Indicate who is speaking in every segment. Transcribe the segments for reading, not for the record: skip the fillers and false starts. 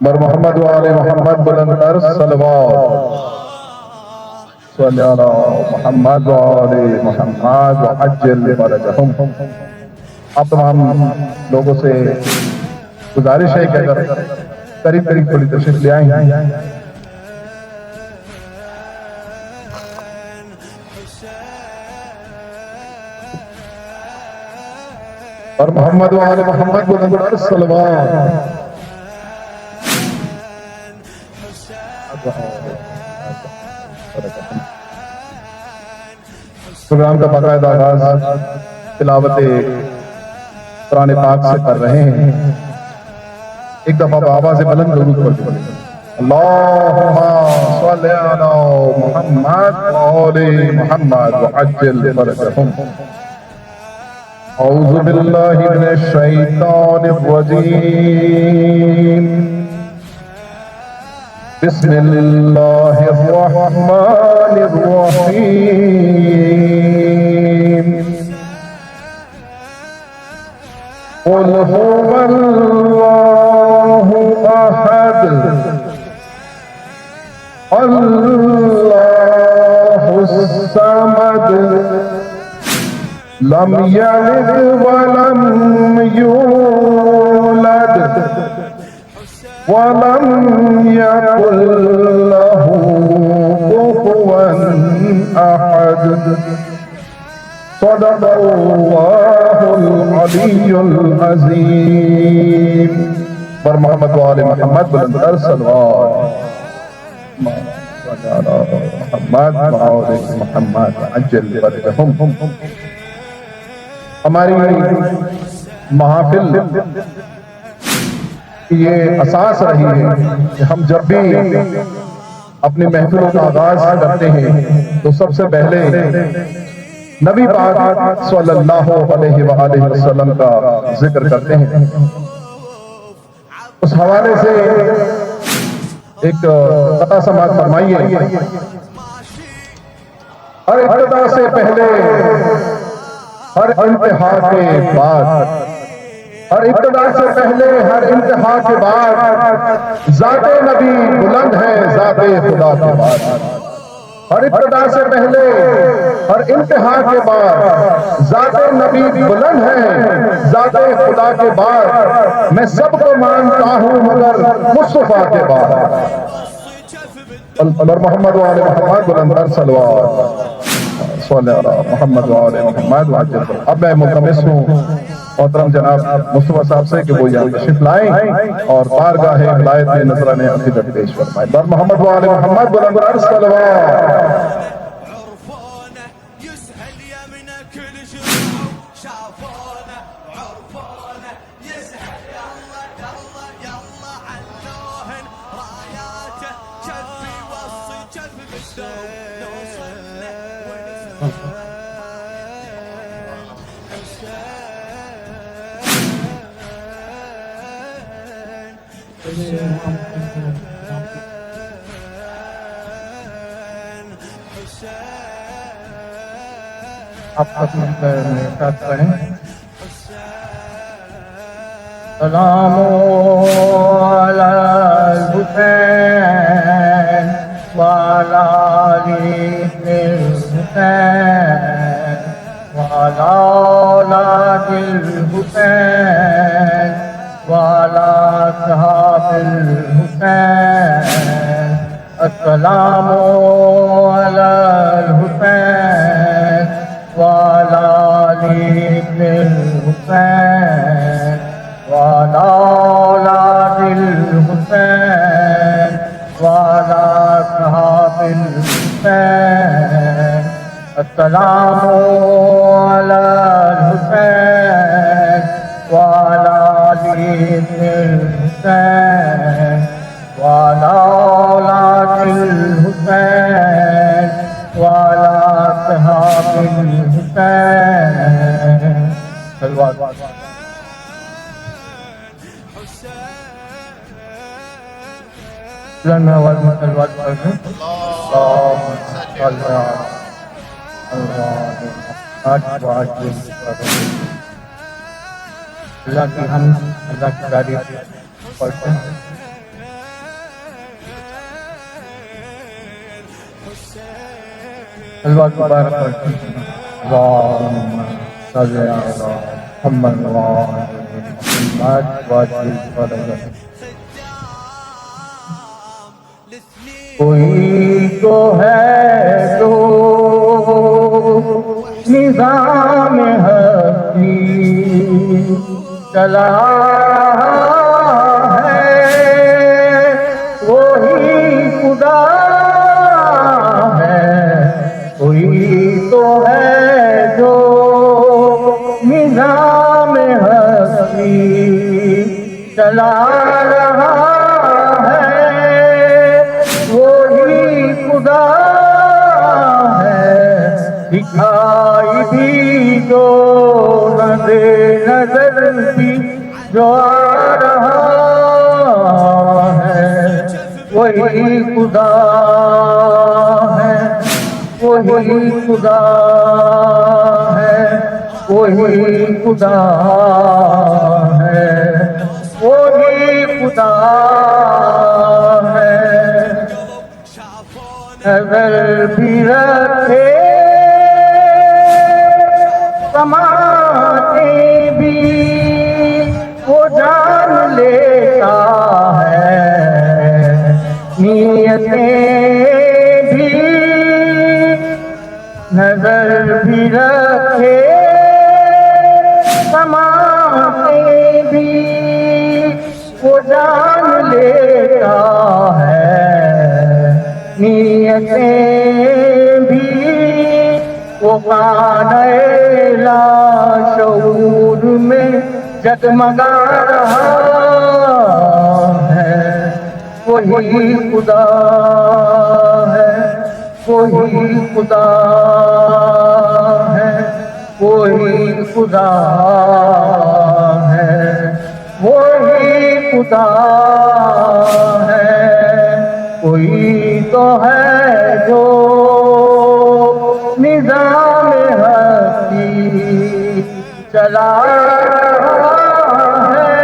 Speaker 1: بر محمد وآل محمد بلند تر صلوات صلی علی محمد وآل محمد وعجل فرجہم۔ آپ تمام لوگوں سے گزارش ہے کہ اگر قریب قریب تھوڑی تشریف لے آئیں۔ اور محمد وآل محمد بلند تر صلوات۔ پروگرام کا باقاعدہ آغاز تلاوت قرآن پاک سے کر رہے ہیں۔ ایک دفعہ بآواز بلند درود پڑھیں۔ اللہم صلی علی محمد وآل محمد وعجل فرجہم۔ اعوذ باللہ من الشیطان الرجیم، بسم اللہ الرحمن الرحیم۔ قل هو اللہ احد اللہ الصمد لم یلد ولم یولد وَلَمْ يَكُنْ لَهُ كُفُوًا أَحَدٌ۔ صدق اللہ العلی العظیم۔ بر محمد وآل محمد بلند تر صلوات۔ محمد وآل محمد عجل فرجہم۔ ہماری محافل یہ اساس رہی ہے کہ ہم جب بھی اپنی محفلوں کا آغاز کرتے ہیں تو سب سے پہلے نبی پاک صلی اللہ علیہ وآلہ وسلم کا ذکر کرتے ہیں۔ اس حوالے سے ایک قطع سماعت فرمائیے۔ ہر ابتدا سے پہلے، ہر انتہا کے بعد، ہر ابتدا سے پہلے، ہر انتہا کے بعد ذات نبی بلند ہے ذات خدا کے بعد۔ ہر ابتدا سے پہلے، ہر انتہا کے بعد ذات نبی بلند ہے ذات خدا کے بعد۔ میں سب کو مانتا ہوں مگر مصطفیٰ کے بعد۔ اور محمد وآل محمد بلند تر صلوات صلی علی محمد وآل محمد وعجل۔ اب میں ملتمس ہوں محترم جناب مصطفیٰ صاحب سے کہ وہ یہاں تشریف لائیں اور بارگاہ ولایت میں نذرانِ عقیدت پیش فرمائیں۔ بر محمد وآل محمد بلند تر صلوات۔ آپ اپنے ساتھ پڑھیں۔ سلام علی الحسین وعلی آل الحسین وعلی اولاد الحسین وعلی اصحاب الحسین۔ السلام علی الحسین وعلی آل الحسین وعلی اولاد الحسین وعلی اصحاب الحسین۔ السلام علی الحسین وعلی آل الحسین وعلی اولاد الحسین وعلی اصحاب الحسین۔ صلوات۔ لنا والمسلوات پڑھیں۔ اللہم صلی علی اللہ کی حمد، اللہ کی تعریف پڑھتے ہیں۔ الوقت مبارک پڑھتے ہیں اللہم صلی علی محمد وعلی محمد وعلی محمد. کوئی تو ہے جو نظام ہستی چلا ہے وہی خدا ہے. کوئی تو ہے جو نظام ہستی چلا رہا خدا ہے. دکھائی بھی جو نہ دے نظر بھی جو آ رہا ہے وہی خدا ہے. وہی خدا ہے. وہی خدا ہے. وہی خدا ہے. نظر بھی رکھے سماتے بھی وہ جان لیتا ہے. نیتیں بھی نظر بھی رکھے سماتے بھی وہ جان لیتا ہے. نیتیں بھی وہ خانۂ لاشعور میں جگمگا رہا ہے. وہی خدا ہے. وہی خدا ہے. وہی خدا ہے. وہی خدا ہے. کوئی تو ہے جو نظام ہستی چلا ہے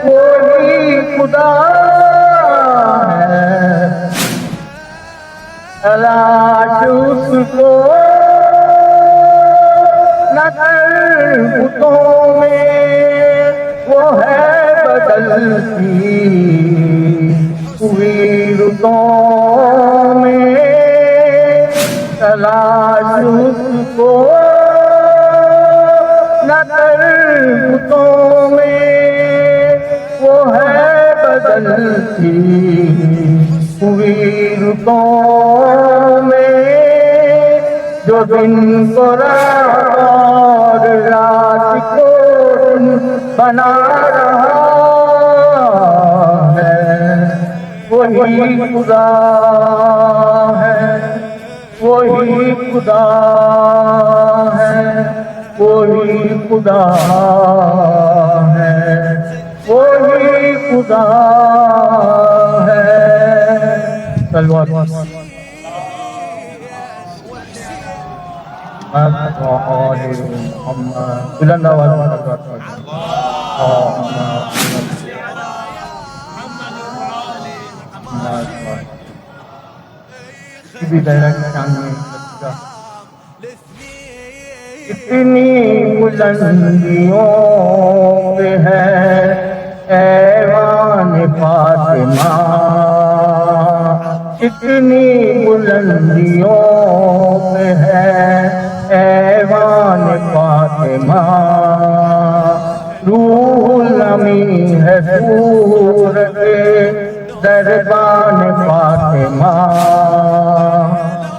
Speaker 1: وہی خدا ہے. تلاش اس کو نہ کر بتوں میں وہ ہے بدلتی ہوئی رتوں میں. تلاش اس کو نہ کر بتوں میں وہ ہے بدلتی ہوئی رتوں میں. جو دن کو رات اور رات کو دن بنا رہا وہی خدا ہے. وہی خدا ہے. وہی خدا ہے. وہی خدا ہے. صلوات محمد بلند آواز بھی اتنی بلندیوں پہ ہے ایوان فاطمہ. اتنی بلندیوں پہ ہے ایوان فاطمہ. روح الامین ہے صورت دربان فاطمہ.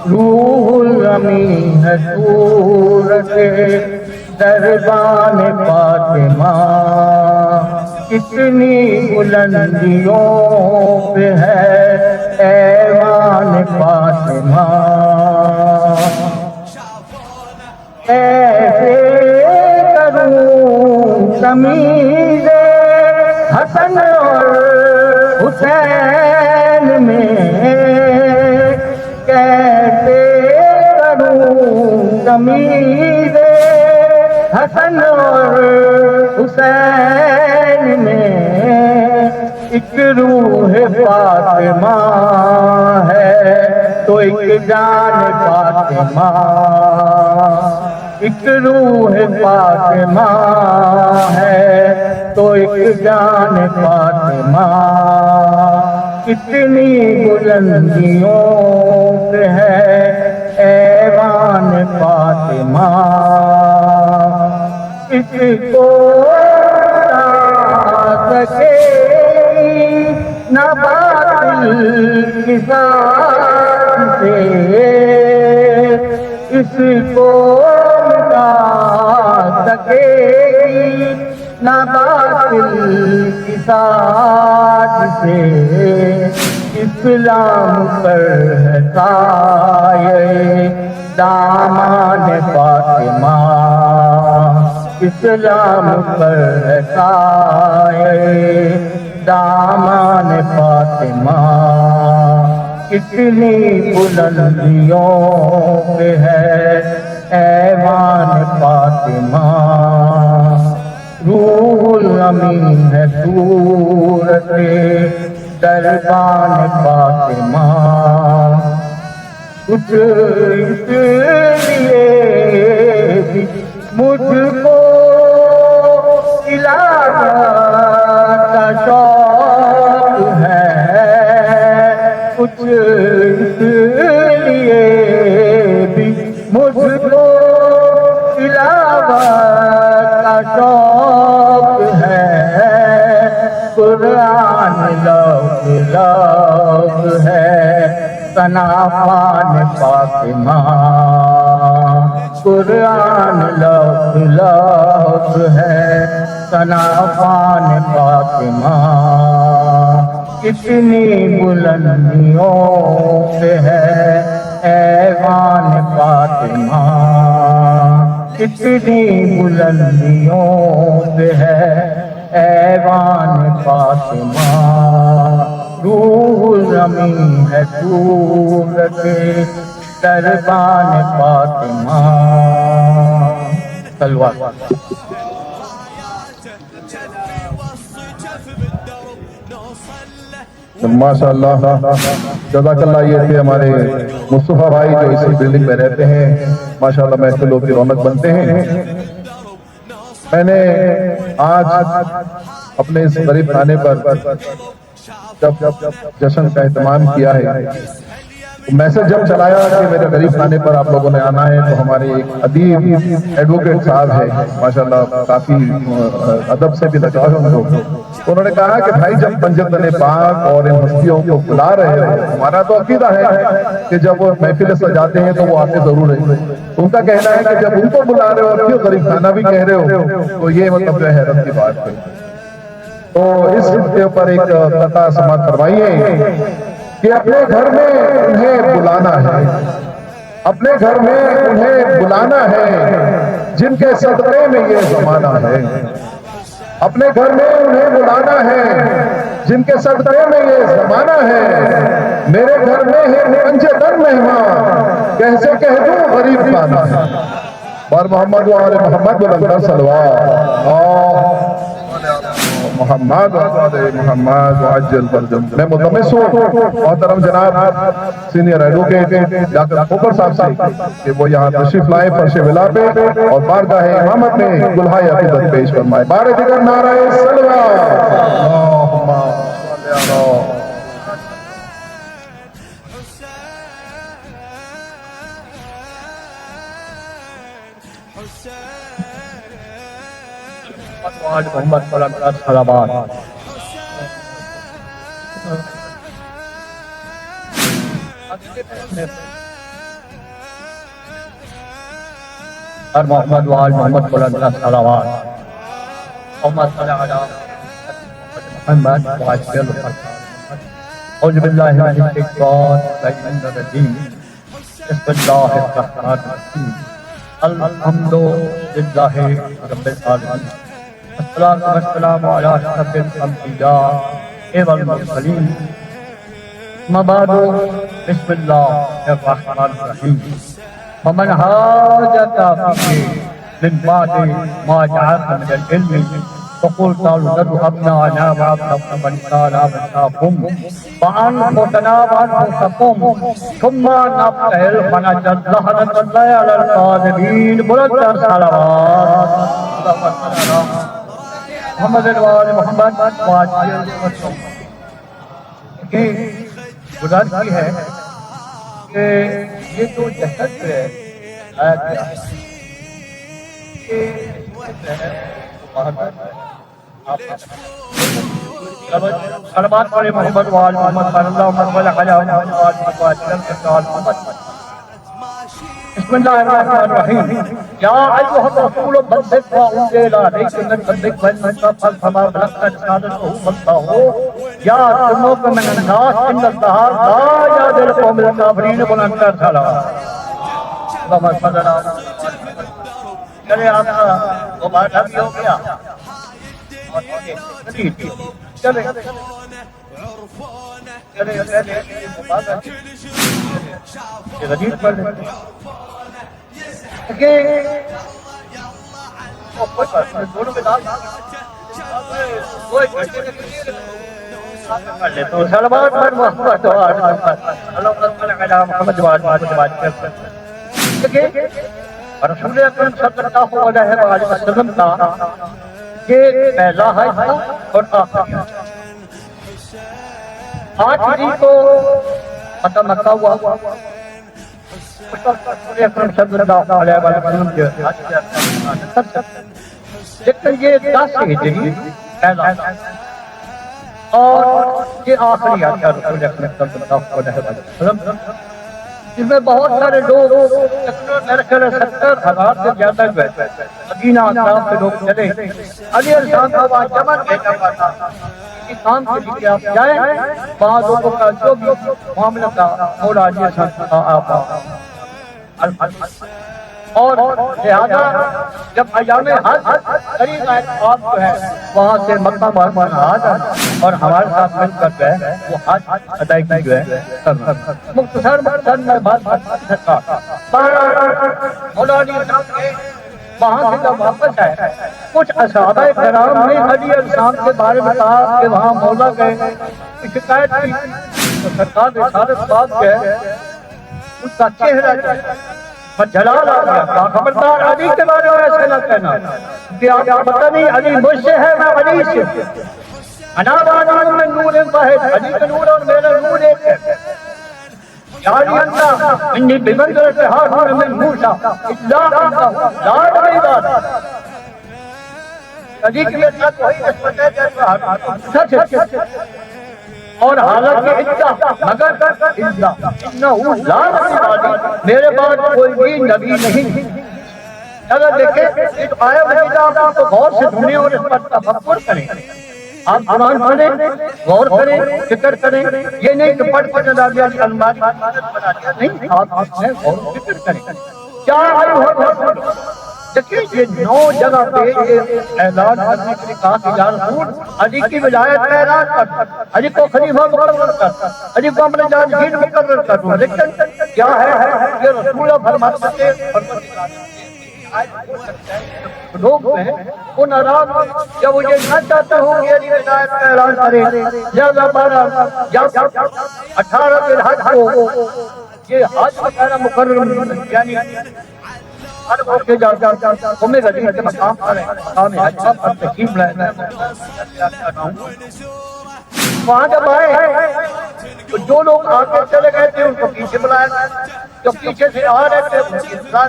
Speaker 1: روح الامین ہے صورت دربان فاطمہ. اتنی بلندیوں پہ ہے ایوان فاطمہ. ایسے کروں تمیز حسن اور حسین میں کیسے کروں تمیز حسن اور حسین میں.
Speaker 2: ایک روح فاطمہ ہے تو ایک جان فاطمہ، ایک روح فاطمہ ہے تو ایک جان فاطمہ، کتنی بلندیوں پہ ہے ایوان فاطمہ، اس کو بتا سکے نہ باطل کی ذات سے، اس کو مٹا سکے نہ باطل کی ذات سے، اسلام پر ہے سایہ دامان فاطمہ، اسلام پر ہے سایہ دامان فاطمہ، کتنی بلندیوں پہ ہے ایوان فاطمہ، روح الامین ہے صورت دربان فاطمہ، کچھ اس لیے بھی مجھ کو علاقہ کا شوق ہے، کچھ اس لیے بھی مجھ کو علاقہ کا شوق ہے، قرآن لوگ لوگ ہے ثناءً فاطمہ، قرآن لوگ لوگ ہے ثناءً فاطمہ، کتنی بلندیوں پہ ہے ایوان فاطمہ، کتنی بلندیوں پہ ہے ایوان فاطمہ، روح زمین ہے صورت دربان فاطمہ، صلوات۔
Speaker 1: ماشاء اللہ، جزاک اللہ۔ یہ تھے ہمارے مصطفیٰ بھائی جو اسی بلڈنگ میں رہتے ہیں، ماشاء اللہ محفلوں کی رونق بنتے ہیں۔ میں نے آج اپنے اس غریب خانے پر جب جشن کا اہتمام کیا ہے، میسج جب چلایا کہ میرے غریب خانے پر آپ لوگوں نے آنا ہے، تو ہمارے ایک ادیب ایڈوکیٹ صاحب ہے، ماشاءاللہ کافی ادب سے بھی لگا ہے ان کو، انہوں نے کہا کہ بھائی جب پنجتن پاک اور ان ہستیوں کو بلا رہے ہو، ہمارا تو عقیدہ ہے کہ جب وہ محفل سجاتے ہیں تو وہ آتے ضرور ہیں، ان کا کہنا ہے کہ جب ان کو بلا رہے ہو اور پھر غریب خانہ بھی کہہ رہے ہو تو یہ مطلب جو ہے حیرت کی بات ہے۔ تو اس کے اوپر ایک قطعہ سماعت فرمائیے کہ اپنے گھر میں انہیں بلانا ہے، اپنے گھر میں انہیں بلانا ہے جن کے صدقے میں یہ زمانہ ہے، اپنے گھر میں انہیں بلانا ہے جن کے صدقے میں یہ زمانہ ہے، میرے گھر میں ہے پنجتن مہمان کیسے کہہ دوں غریب خانہ ہے، اور محمد و آل محمد بلند صلوات محمد محمد وعجل فرجهم۔ میں متمس ہوں محترم جناب سینئر ایڈوکیٹ ڈاکٹر کھوکھر صاحب سے کہ وہ یہاں تشریف لائے فرش ولا پہ اور بارگاہ امامت میں دلہائے عقیدت پیش فرمائے۔ بار دیگر نعرہ صلوات، اللہم صلی علی
Speaker 2: محمد صلی اللہ علیہ وسلم۔ اور محمد وآل محمد صلی اللہ علیہ وسلم، محمد صلی اللہ علیہ محمد وعجل فرجهم۔ اعوذ باللہ من الشیطان الرجیم، بسم اللہ الرحمن الرحیم، الحمد للہ رب العالمین، الصلاة والسلام علی اشرف الانبیاء والمرسلین، اما بعد، بسم اللہ الرحمن الرحیم، ومن حاجت فیہ من بعد ما جاءک من العلم فقل تعالوا ندعو أبناءنا وأبناءكم ونساءنا ونساءكم وأنفسنا وأنفسكم ثم نبتهل فنجعل لعنة الله على الكاذبين بلند صلوات محمد وآل محمد وآجل وسلم کہ گزارش کی ہے کہ یہ جو جسد ہے صلوات پڑھے محمد وآل محمد صلی اللہ علیہ وسلم. بسم اللہ الرحمن الرحیم. یا ایھا الرسول بلغ ما انزل الیک من ربک والمصطفى فما بلغت رسالته فاتبعه یا سنوک من الناس ان اللہ لا یهدی القوم الکافرین. بلند صلوات. اللهم صل علی محمد. چلے آپ کا مبارک بھی ہو گیا. چلے غدیر پڑھ لیں. تو صلوات پر محمد رسول اکرم صلی اللہ علیہ وسلم کا یہ پہلا حج تھا اور آخری حج. 8 ہجری کو فتح مکہ ہوا. اس وقت رسول اکرم صلی اللہ علیہ وسلم کے حج سے لیکن یہ 10 ہجری پہلا اور یہ آخری حج ہے رسول اکرم صلی اللہ علیہ وسلم. اس میں بہت سارے لوگ میرے خیال 70,000 سے زیادہ ہوئے. مدینہ اطراف سے لوگ چلے. علی الشام کا وہاں جمع بھیجا ہوا تھا کسی کام کے لیے آپ جائیں. وہاں لوگوں کا جو بھی معاملہ تھا مولا علی الشام کا آپ اور لہذا جب ایام حج قریب آئے آپ جو ہے وہاں سے مکہ معظمہ آ جائیں اور ہمارے ساتھ مل کر جو ہے وہ حج ادائیگی جو ہے کرنا. مختصر میں بات کرتا مولا علی الشام کے وہاں سے جب واپس آئے کچھ صحابہ کرام نے علی الشام کے بارے میں کہا کہ وہاں مولا گئے شکایت کی تو سرکار رسالت پاک جو ہے اس کا چہرہ پر جلال آ گیا. کہا خبردار علی کے بارے میں ایسے نہ کہنا کہ آپ کو پتہ نہیں علی مجھ سے ہے میں علی سے. انا وانا من نور واحد. علی کا نور اور میرا نور ایک ہے. یا علی اللہ انی بمنزلۃ ہارون من موسیٰ الا اللہ لا الہ الا. علی کے ساتھ وہی نسبت ہے جیسے سچ ہے اور حالانکہ عزہ مگر عزہ انہو لا نبی بعدی. میرے بعد کوئی بھی نبی نہیں. اگر دیکھیں اس آیت مجیدہ آپ کو غور سے سنیں اور اس پر تفکر کریں. آپ قرآن پڑھیں غور کریں فکر کریں. یہ نہیں کہ پڑھ پڑھ نہ دیا الماری بنا دیا نہیں. آپ اس میں غور فکر کریں. کیا ایھا الرسول. دیکھیں یہ 9 جگہ پہ یہ اعلان کرنے کے لیے کہا کہ یا رسول علی کی ولایت کا اعلان کر, علی کو خلیفہ مقرر کر, علی کو اپنے جانشین مقرر کر. لیکن کیا ہے یہ رسول فرماتے ہیں لوگ ہیں وہ ناراض جب وہ یہ نہ چاہتے ہوں کہ علی ولایت کا اعلان کرے. لہذا 18 کے حج کو یہ حج وغیرہ مقرر یعنی ہر وقت کے قومِ غدیر کے مقام پر ہے. مقام حج پر تشریف لائے. وہاں جب آئے تو جو لوگ آگے چلے گئے تھے ان کو پیچھے بلایا, جو پیچھے سے آ رہے تھے ان کی اطلاع.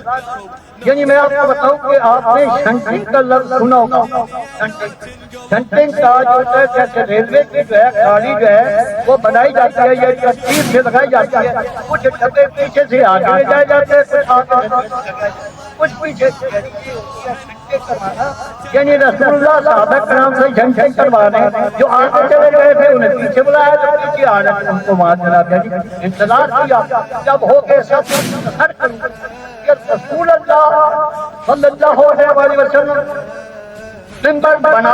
Speaker 2: یعنی میں آپ کو بتاؤں کہ آپ نے شنٹنگ کا لفظ سنا ہوگا. شنٹنگ کا جو ہے جیسے ریلوے کی جو ہے گاڑی جو ہے وہ بنائی جاتی ہے یا ترتیب سے لگائی جاتی ہے. کچھ ڈبے پیچھے سے آگے لے جائے جاتے ہیں کچھ پیچھے یعنی رسول اللہ صحابہ کرام سے جنگ کروا رہے ہیں. جو آگے چلے گئے تھے انہیں پیچھے بلایا, جو پیچھے آ رہے تھے ان کو وہاں چلا دیا. انتظار کیا جب ہو گئے سب رسول اللہ صلی اللہ علیہ وسلم منبر بنا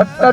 Speaker 2: 70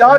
Speaker 2: 4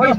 Speaker 2: 20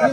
Speaker 2: 3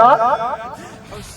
Speaker 2: 4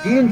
Speaker 2: 3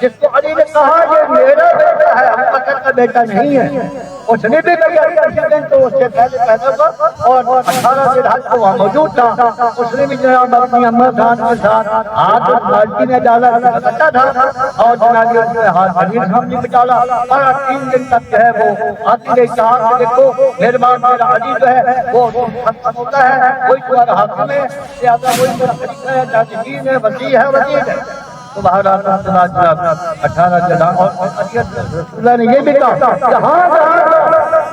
Speaker 2: جس کو علی نے کہا یہ میرا بیٹا ہے، ابو بکر کا بیٹا نہیں ہے، اس نے بھی کہا اسی دن تو اس سے پہلے پیدا ہوا اور 18 ذی الحج کو وہاں موجود تھا، اس نے بھی جناب اپنی اماں جان کے ساتھ ہاتھ بالٹی میں ڈالا بچہ تھا اور جناب اس نے ہاتھ علی سامنے میں ڈالا اور 3 دن تک جو ہے وہ آتی رہی چاہا کہ دیکھو میرے بعد میرا علی جو ہے وہ ختم ہوتا ہے، وہی تمہارا حاکم ہے، لہٰذا وہی میرا خلیفہ ہے، جاجدین ہے، وزیر ہے، وزیر ہے۔ تو بہرحال جناب 18 جناب اور رسول اللہ نے یہ بھی کہا جہاں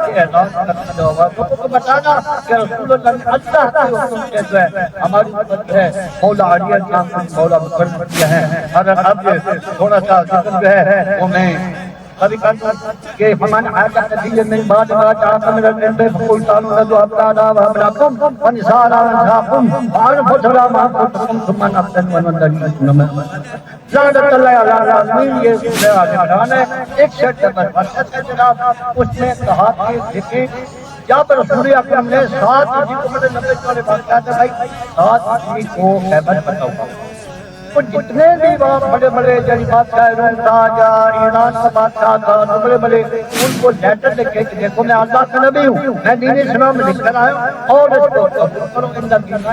Speaker 2: یہ اعلان کرنا ہوگا تو بتانا کہ رسول اللہ نے اللہ کے حکم سے جو ہے ہماری امت ہے مولا علی السلام کو مولا مقرر کیا ہے۔ اور اب تھوڑا سا ذکر جو ہے وہ میں کبھی کہ ہمارے آیت نتیجے میں بعد بات آپ میں رہتے ہیں فقل تعالوا ندعو ابناءنا وابناءکم ونساءنا ونساءکم وانفسنا وانفسکم ثم نبتهل وننتهي لعنت اللہ علی الظالمین۔ یہ سورہ آل عمران ہے 61 نمبر پر ہے جناب، اس میں کہا کہ دیکھیں جب رسول اکرم نے 7 ہجری کو بڑے لمبے چوڑے واقعات ہیں بھائی، 7 ہجری کو خیبر فتح ہوا، تو جتنے بھی وہاں بڑے بڑے جنی بادشاہ روم تھا یا ایران کا بادشاہ تھا تو بڑے بڑے ان کو لیٹر لکھے کہ دیکھو میں اللہ کا نبی ہوں، میں دین اسلام لکھ کر آیا ہوں اور اس کو قبول کرو، ان کا دین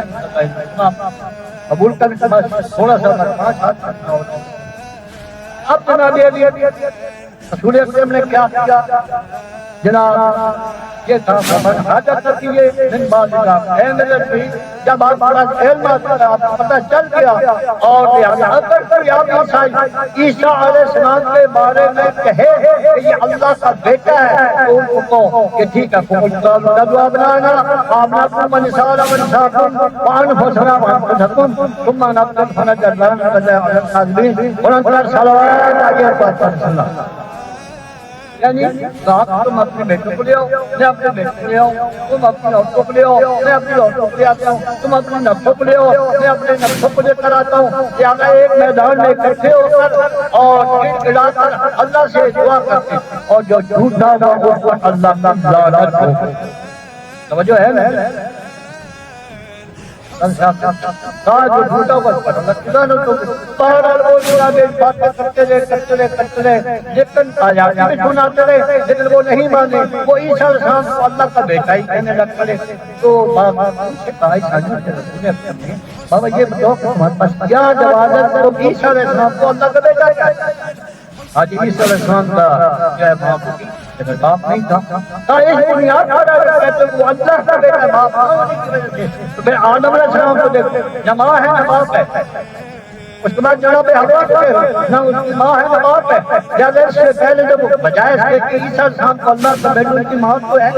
Speaker 2: اسلام قبول کر کے بس تھوڑا سا 5 ہاتھ کرنا ہوتا ہے۔ اب جناب رسول اکرم نے کیا کیا جناب یہ تھا حاجت کرتی ہے من بعد اے میرے نبی جب آپ کا علم آتا آپ کو پتہ چل گیا اور اگر کوئی آپ عیسیٰ علیہ السلام کے بارے میں کہے کہ یہ اللہ کا بیٹا ہے تو ان کو کہ ٹھیک ہے قبول کرو ندعو ابناءنا وابناءکم ونساءنا ونساءکم وانفسنا وانفسکم ثم نبتهل فنجعل لعنة علی الکاذبین وننصر صلوات علی رسول یعنی آپ تم اپنے بیٹوں کو لے آؤ، میں اپنے بیٹوں کو لے آؤں، تم اپنی عورتوں کو لے آؤ، میں اپنی عورتوں کو لے آتا ہوں، تم اپنے نفسوں کو لے آؤ، میں اپنے نفسوں کو لے کر آتا ہوں، لہٰذا ایک میدان میں اکٹھے ہو کر اور گڑا کر اللہ سے دعا کرتے اور جو جھوٹا ہوا اس پر اللہ کی لعنت ہو۔ توجہ ہے نا؟ جو جھوٹا ہوا اس پر اللہ کی لعنت ہو۔ بہرحال وہ جناب باتیں کرتے رہے لیکن آیات بھی سناتے رہے لیکن وہ نہیں مانے، وہ عیسیٰ علیہ السلام کو اللہ کا بیٹا ہی کہنے لگ پڑے۔ تو بابا سے کہا بابا یہ بتاؤ کہ تمہارے پاس کیا جواب ہے تو عیسیٰ علیہ السلام کو اللہ کا بیٹا ہے؟ آج عیسیٰ علیہ السلام کا کیا ہے باپ لیکن باپ نہیں تھا، اس بنیاد پر کہتے ہیں وہ اللہ کا بیٹا ہے، باپ ہونے کی وجہ سے۔ تو پھر آدم علیہ السلام کو دیکھو نہ ماں ہے نہ باپ ہے، اس کے بعد جناب حوا کو نہ اس کی ماں ہے نہ باپ ہے، لہٰذا اس سے پہلے جب بجائے اس کے کہ عیسیٰ علیہ السلام کو اللہ کا بیٹا ان کی ماں کو ہے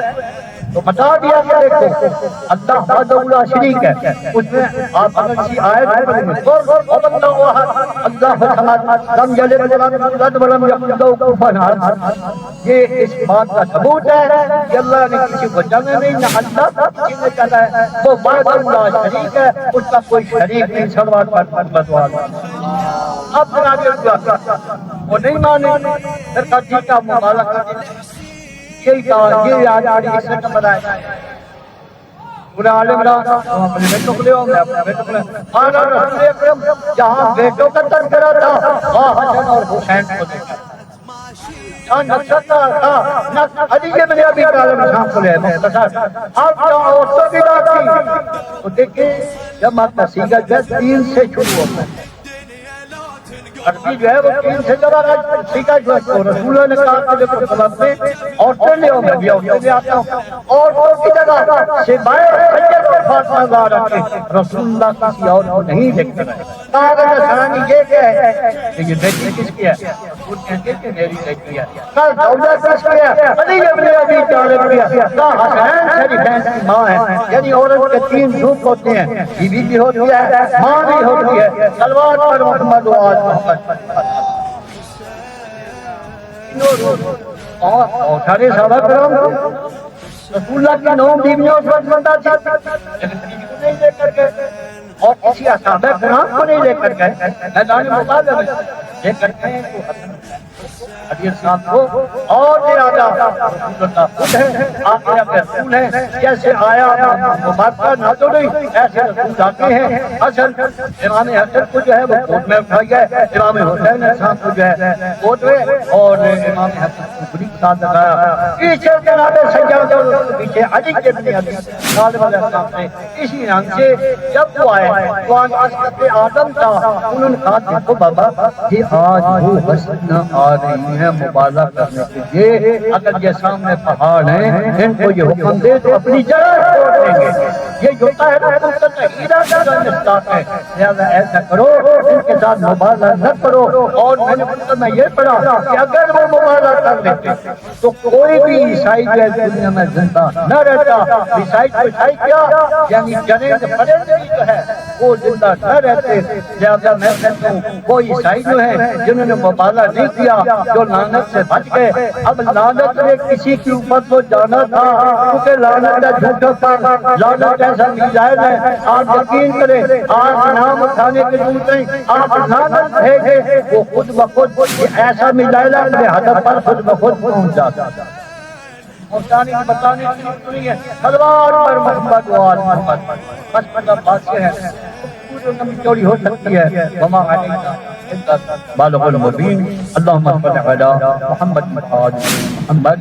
Speaker 2: تو بتا دیا کہ دیکھو اللہ وحدہ لا شریک ہے۔ اس میں آپ اگر اسی آیت کو پڑھیں گے اللہ احد اللہ الصمد لم یلد ولم یولد ولم یکن لہ کفوا احد، یہ اس بات کا ثبوت ہے کہ اللہ نے کسی کو جگہ نہیں نہ اللہ کا کسی نے جگہ ہے، وہ وحدہ لا شریک ہے، اس کا کوئی شریک نہیں۔ صلوات پر محمد اب وہ نہیں مانے پھر کہا ٹھیک ہے مبارک کر دیتے یہی کہا یہ آج آج اس نے نمبر آئے پورا عالم رہا ہم اپنے بیٹوں کو لے آؤں میں اپنے بیٹوں کو لے آنا رسول اکرم جہاں بیٹوں کا تذکرہ تھا وہاں حسن اور حسین کو دیکھا جہاں نقصد تھا نہ علی بن ابی طالب شام کو لے مختصر اب جہاں عورتوں کی بات تھی تو دیکھیں جب آپ کا سیگا جو ہے 3 سے شروع ہوتا ہے، عربی جو ہے وہ 3 سے جب آگا سیکھا جو ہے تو رسول اللہ نے کہا کہ جب سبب میں عورتیں لے ہوں میں بھی عورتیں لے آتا ہوں، عورتوں کی جگہ سوائے خنجر اور فاطمہ زہرا کے رسول اللہ کسی اور کو نہیں دیکھتے رہے۔ کہا کہ سرانی یہ کہے کہ یہ بیٹی کس کی ہے؟ رسول کہتے کہ میری بیٹی ہے۔ کہا زوجہ کس کی ہے؟ علی بن ابی طالب کی ہے۔ کہا حسین شریفین کی ماں ہے، یعنی عورت کے 3 روپ ہوتے ہیں، بیوی بھی ہوتی ہے ماں بھی ہوتی ہے۔ صلوات پر محمد و آل محمد اور سارے صحابہ کرام رسول اللہ کی 9 بیویاں اس وقت زندہ تھی لیکن بیوی کو نہیں لے کر گئے اور کسی صحابہ کرام کو نہیں لے کر گئے، میدان مقابلہ میں لے کر گئے تو حسن حدیث صاحب کو اور زیادہ رسول اللہ خود ہے، آقا کے رسول ہے، جیسے آیا مبارکہ نہ تو نہیں ایسے رسول جاتے ہیں۔ حسن امام حسن کو جو ہے وہ کوٹ میں اٹھایا گیا، امام حسین صاحب کو جو ہے کوٹ میں، اور امام حسن کو گلی کے ساتھ لگایا، پیچھے جناب سجاد اور پیچھے علی کے بن ابی طالب علیہ السلام نے اسی رنگ سے جب وہ آئے تو آج حضرت آدم تھا، انہوں نے کہا دیکھو بابا یہ آج وہ حسن آ رہی ہے مبالغہ کرنے کے لیے، اگر یہ سامنے پہاڑ ہیں ان کو یہ حکم دے تو اپنی جگہ چھوڑ دیں گے، یہ ہوتا ہے نا ہیرا کا جو مستاق ہے، لہذا ایسا کرو ان کے ساتھ مبالغہ نہ کرو۔ اور میں نے میں یہ پڑھا کہ اگر وہ مبالغہ کر لیتے تو کوئی بھی عیسائی جو ہے دنیا میں زندہ نہ رہتا۔ عیسائی کو عیسائی کیا یعنی جنید فرشتے جو ہے وہ زندہ نہ رہتے، لہذا میں کہتا ہوں وہ عیسائی جو ہے جنہوں نے مبالغہ نہیں کیا جو لعنت سے بچ گئے۔ اب لعنت نے کسی کے اوپر تو جانا تھا کیونکہ لعنت ہے جھوٹوں پر، لعنت ایسا میزائل ہے، آپ یقین کریں آپ نام اٹھانے کے دور نہیں، آپ لعنت بھیجیں وہ خود بخود ایسا میزائل ہے اپنے ہدف پر خود بخود پہنچ جاتا ہے۔ اور بتانے کی ضرورت نہیں ہے، تلوار پر محمد و آل محمد بس پندرہ بات سے ہے چوری ہو سکتی ہے۔ وما علینا بالغ المبین۔ اللہم صل علی محمد وآل محمد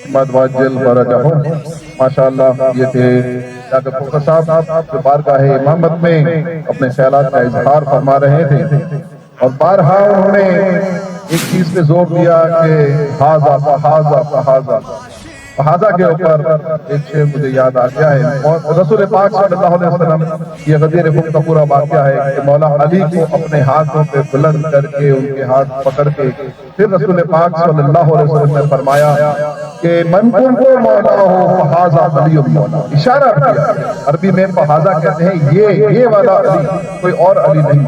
Speaker 1: محمد واجل فرجہم۔ ماشاءاللہ یہ تھے ڈاکٹر فخر صاحب جو بارگاہ امامت میں اپنے خیالات کا اظہار فرما رہے تھے، اور بارہا انہوں نے ایک چیز پہ زور دیا کہ ہاذا فہذا فہذا فہذا کے اوپر ایک شعر مجھے یاد آ گیا ہے۔ رسول پاک صلی اللہ علیہ وسلم یہ غدیر خم کا پورا واقعہ ہے کہ مولا علی کو اپنے ہاتھوں پہ بلند کر کے ان کے ہاتھ پکڑ کے پھر رسول پاک صلی اللہ علیہ وسلم نے فرمایا کہ من کنت مولا ہو فہذا علی مولا، اشارہ کیا عربی میں فہذا کہتے ہیں یہ والا علی، کوئی اور علی نہیں،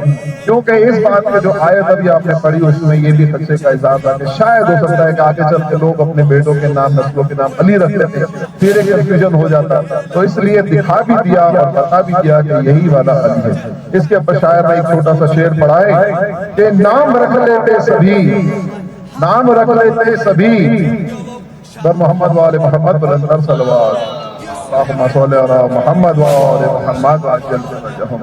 Speaker 1: کیونکہ اس بات میں جو آیت ابھی آپ نے پڑھی اس میں یہ بھی خدشے کا اظہار تھا کہ شاید ہو سکتا ہے کہ آگے چل کے لوگ اپنے بیٹوں کے نام نسلوں کے نام علی رکھ لیتے، پھر ایک کنفیوژن ہو جاتا، تو اس لیے دکھا بھی دیا اور بتا بھی دیا کہ یہی والا علی ہے۔ اس کے اوپر شاعر نے ایک چھوٹا سا شعر پڑھائے کہ نام رکھ لیتے سبھی، نام رکھ لیتے سبھی در محمد و آل محمد بلندر صلوات، اللہم صل علی محمد و آل محمد عجل فرجہم۔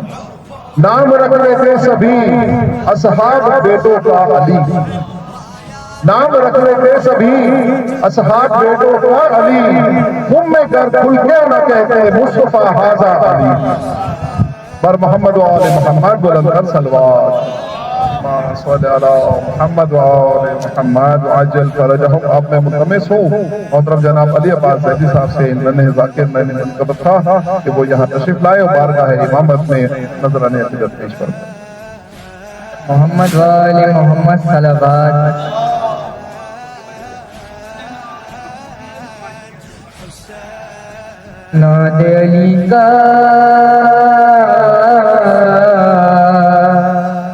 Speaker 1: نام رکھ لیتے سبھی اصحاب بیٹوں کا علی، نام رکھ لیتے سبھی اصحاب بیٹوں کا علی، ہم میں گر کھل کے نہ کہتے مصطفیٰ ھذا علی، بر محمد و آل محمد بلندر صلوات، اللہم صل علی محمد و آل محمد عجل فرجہم۔ اب میں ملتمس ہوں محترم جناب علی عباس زیدی صاحب سے ننھے ذاکر میں نے منتخب تھا کہ وہ یہاں تشریف لائے اور بارگاہ امامت میں نذرانِ عقیدت پیش فرمائیں۔
Speaker 3: محمد و آل محمد صلوات۔ ناد علی کا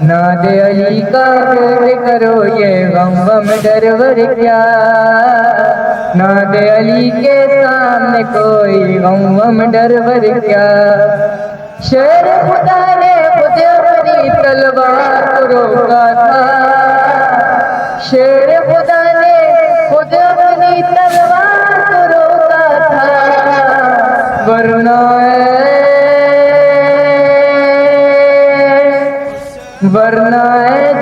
Speaker 3: ناد علی کا کرو یہ غم غم ڈرور کیا، ناد علی کے سامنے کوئی غم غم ڈرور کیا، شیر خدا نے خود اپنی تلوار کو روکا تھا، شیر خدا نے خود اپنی تلوار کو روکا تھا، ورنہ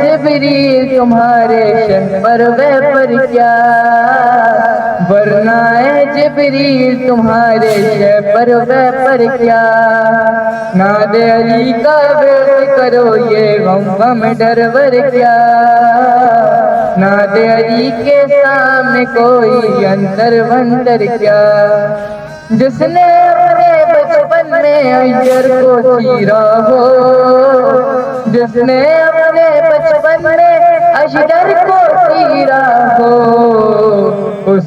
Speaker 3: جبریل تمہارے شہپر پر کیا، ورنہ جبریل تمہارے شہپر پر کیا، ناد علی کا ویٹ کرو یہ غم غم ڈرور کیا، ناد علی کے سامنے کوئی انتر وندر کیا، جس نے اپنے بچپن میں اجر کو چیرا ہو، جس نے اپنے بچپن میں اشجر کو چیرا ہو، اس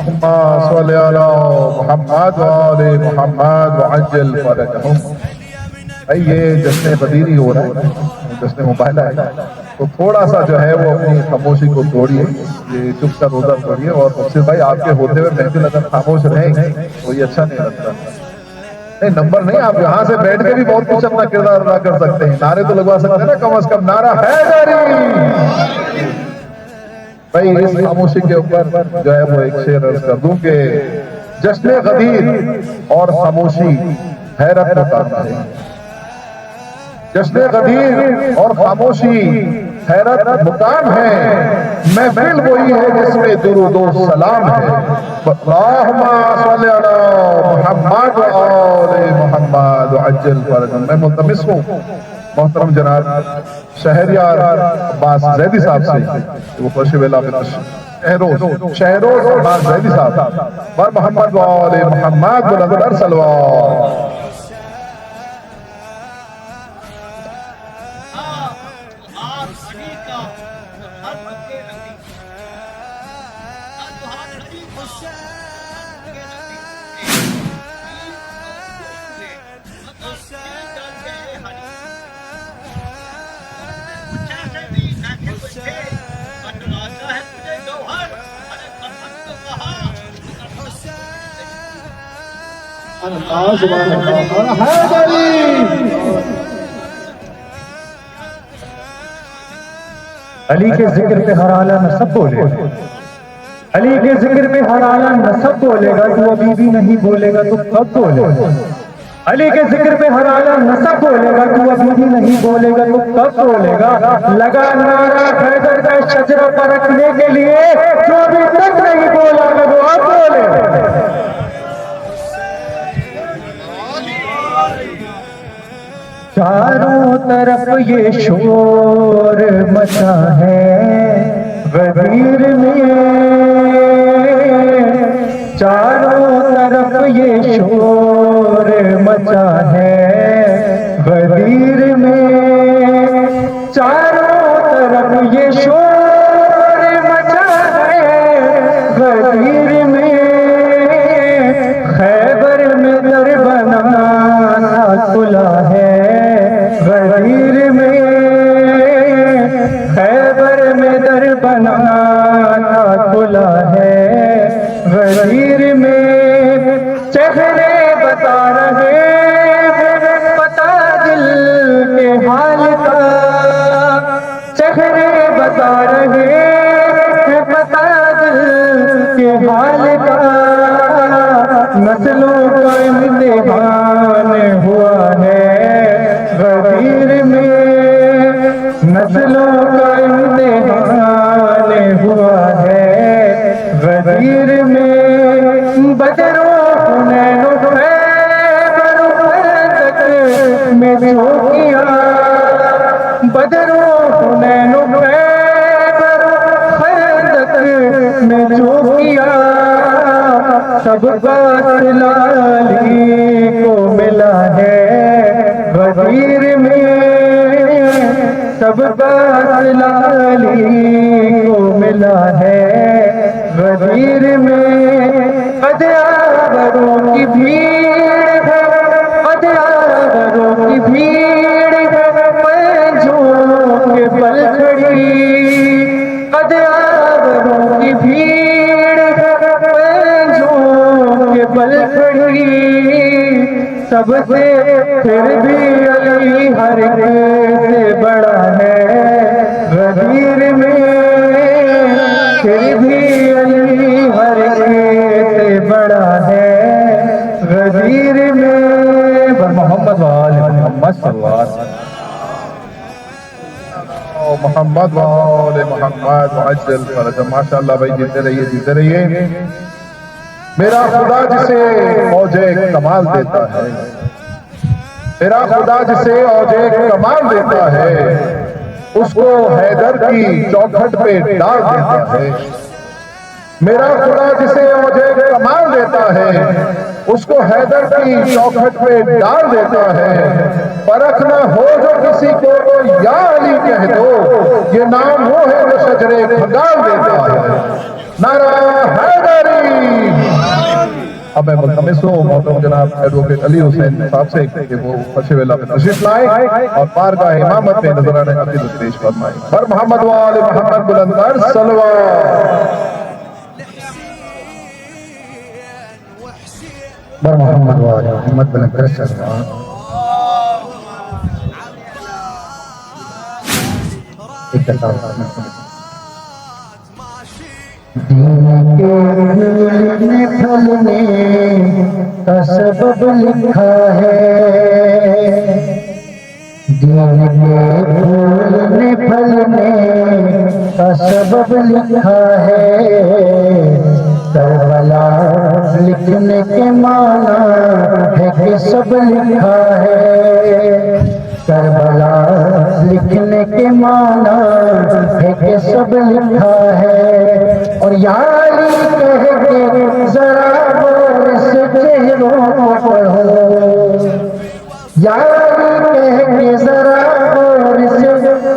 Speaker 1: صلی علی محمد و آل محمد وعجل فرجہم۔ بھائی یہ جشن قدیری ہو رہا ہے، جشن مباہلہ ہے، تو تھوڑا سا جو ہے وہ اپنی خاموشی کو توڑیے، یہ چپ کا روزہ توڑیے، اور مفسر بھائی آپ کے ہوتے ہوئے محفل اگر خاموش رہیں تو یہ اچھا نہیں لگتا۔ نہیں نمبر نہیں، آپ یہاں سے بیٹھ کے بھی بہت کچھ اپنا کردار ادا کر سکتے ہیں، نعرے تو لگوا سکتے ہیں نا، کم از کم نعرہ حیدری۔ بھائی اس خاموشی کے اوپر جو ہے وہ ایک شعر عرض کر دوں کہ جشن غدیر اور خاموشی حیرت مقام ہے، جشن غدیر اور خاموشی حیرت مقام ہے، محفل وہی ہے جس میں درود و سلام ہے، اللہم صلی علی محمد و آل محمد وعجل فرجہم۔ میں ملتمس ہوں محترم جناب شہریار عباس زیدی صاحب سے، وہ خوش ویلا میں شہروز عباس زیدی صاحب بر محمد و آل محمد بلند ارسلوار۔
Speaker 4: علی کے ذکر پہ ہر اعلیٰ نسب بولے گا، علی کے ذکر پہ ہر اعلیٰ نسب بولے گا، تو ابھی بھی نہیں بولے گا تو کب بولے گا؟ علی کے ذکر پہ ہر اعلیٰ نسب بولے گا، تو ابھی بھی نہیں بولے گا تو کب بولے گا؟ لگا نعرہ حیدر کا شجرہ پر رکھنے کے لیے، جو ابھی تک نہیں بولا گا وہ اب بولے گا۔ چاروں طرف یہ شور مچا ہے غدیر میں، چاروں طرف یہ شور مچا ہے غدیر میں، چاروں طرف یہ شور مچا ہے غدیر میں، خیبر میں در بنانا کھلا ہے غدیر میں، خیبر میں در بنانا کھلا ہے غدیر میں، چہرے بتا رہے ہیں پتا دل کے حال کا، چہرے بتا رہے ہیں پتا دل کے حال کا، نسلوں کا امتحان ہوا ہے غدیر میں، نسلوں کا امتحان ہوا ہے غدیر میں، بدر و حنین و خیبر و خندق میں چوکیاں، بدر و حنین و خیبر و خندق میں چوکیاں، سب کا صلہ علی کو ملا ہے غدیر میں، سب کا صلہ علی کو ملا ہے غدیر میں، قد آوروں کی بھیڑ ہے، قد آوروں کی بھیڑ ہے، پنجوں سب سے پھر بھی علی ہر ایک سے بڑا ہے غدیر میں، پھر بھی علی ہر ایک سے بڑا ہے غدیر میں۔ محمد وآل محمد صلی اللہ علیہ وسلم۔
Speaker 1: محمد وآل محمد وعجل فرج۔ ماشاءاللہ بھائی، جیتے رہیے جیتے رہیے۔ میرا خدا جسے اوجے کمال دیتا ہے، میرا خدا جسے اوجے کمال دیتا ہے، اس کو حیدر کی چوکھٹ پہ ڈال دیتا ہے۔ میرا خدا جسے اوجے کمال دیتا ہے، اس کو حیدر کی چوکھٹ پہ ڈال دیتا ہے۔ فرق نہ ہو جو کسی کو تو یا علی کہہ دو، یہ نام وہ ہے جو شجرے کھنگال دیتا ہے۔ نعرہ حیدری۔ اب میں ملتمس ہوں محترم جناب ایڈوکیٹ علی حسین صاحب سے کہ وہ فرش ویلا میں تشریف لائیں اور بارگاہ امامت میں نذرانہ عقیدت پیش فرمائیں۔ بر محمد وآل محمد بلندر صلوات۔
Speaker 4: بر محمد وآل محمد بلندر صلوات۔ دین کے پھولنے پھلنے کا سبب لکھا ہے، دین کے پھولنے پھلنے کا سبب لکھا ہے، کربلا لکھنے کے معنی ہے کہ سب لکھا ہے، کربلا لکھنے کے معنی ہے کہ سب لکھا ہے۔ اور یا علی کہہ کے ذرا غور سے چہروں کو پڑھو، یا علی کہہ کے ذرا غور سے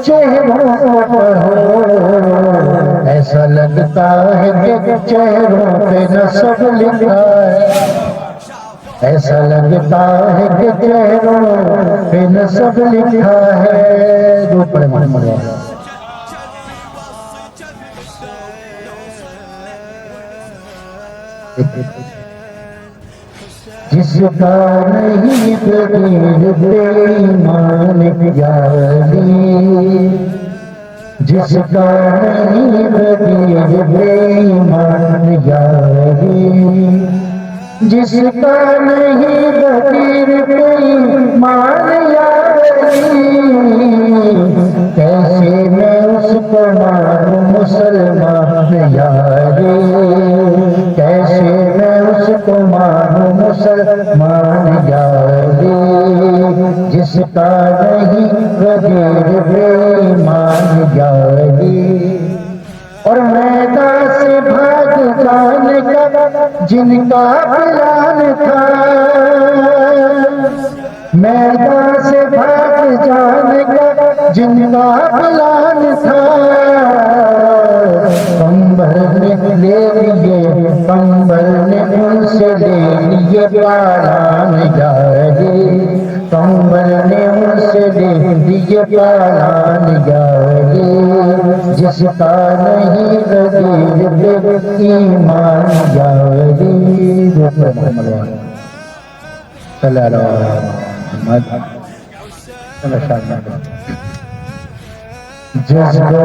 Speaker 4: چہروں کو پڑھو، ایسا لگتا ہے کہ چہروں پہ نسب لکھا ہے، ایسا لگتا ہے کہ چہروں پہ نسب لکھا ہے۔ جو پڑھے محمد والا۔ جس کا نہیں فقیر بے ایمان یا علی، جس کا نہیں فقیر بے ایمان یا علی، جس کا نہیں فقیر بے ایمان یا علی، کیسے میں اس کو مانوں مسلمان یا علی، کیسے میں اس کو مانوں مسلمان یا علی، جس کا نہیں فقیر بے ایمان یا علی۔ اور میدان سے بھاگ جانے کا جن کا پلان تھا، میدان سے بھاگ جانے کا جن کا پلان تھا، کمبر نے لے لیے، کمبر نے ان سے لے لیے پالان یا علی، کمبر نے ان سے لے لیے پالان یا علی، جس کا نہیں غدیر بے ایمان یا علی۔ صلی اللہ علیہ وسلم۔ جذبہ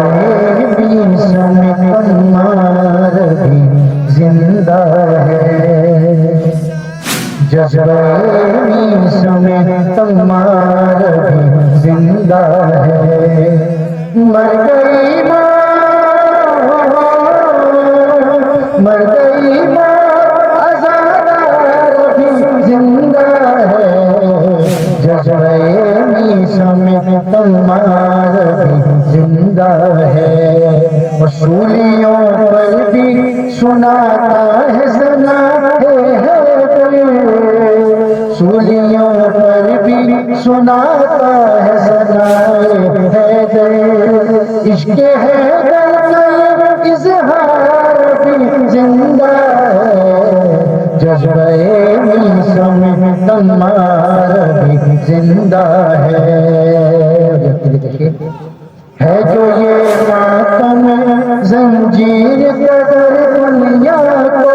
Speaker 4: بیسم تمہار بھی زندہ ہے، جذبہ بیسم تمہار بھی زندہ ہے، مر گئی مر گئی ازادار بھی زندہ ہے، جذبہ بیسم تمہار بھی زندہ ہے، وصولیوں پر بھی سناتا ہے سنا ہے، سولیوں پر بھی سناتا ہے سنا ہے، عشق ہے اظہار بھی زندہ ہے، جذبہ بیسم تمہار بھی زندہ ہے جو یہ ماتم زنجیر قدر دنیا کو،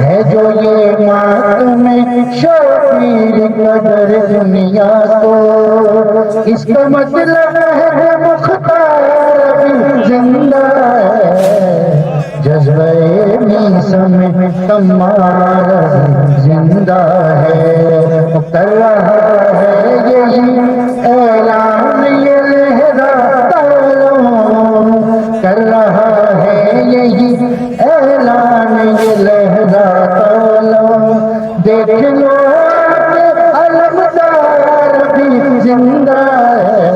Speaker 4: ہے جو یہ ماتم
Speaker 5: شبیر قدر دنیا کو، اس کا مطلب ہے مختار بھی زندہ ہے، جذبہ میثم تمہارا زندہ ہے، کر رہا ہے یہی اعلان یہ لہرا تالوں، کر رہا ہے یہی اعلان یہ لہرا تالوں، دیکھ لو کہ علمدار بھی زندہ ہے،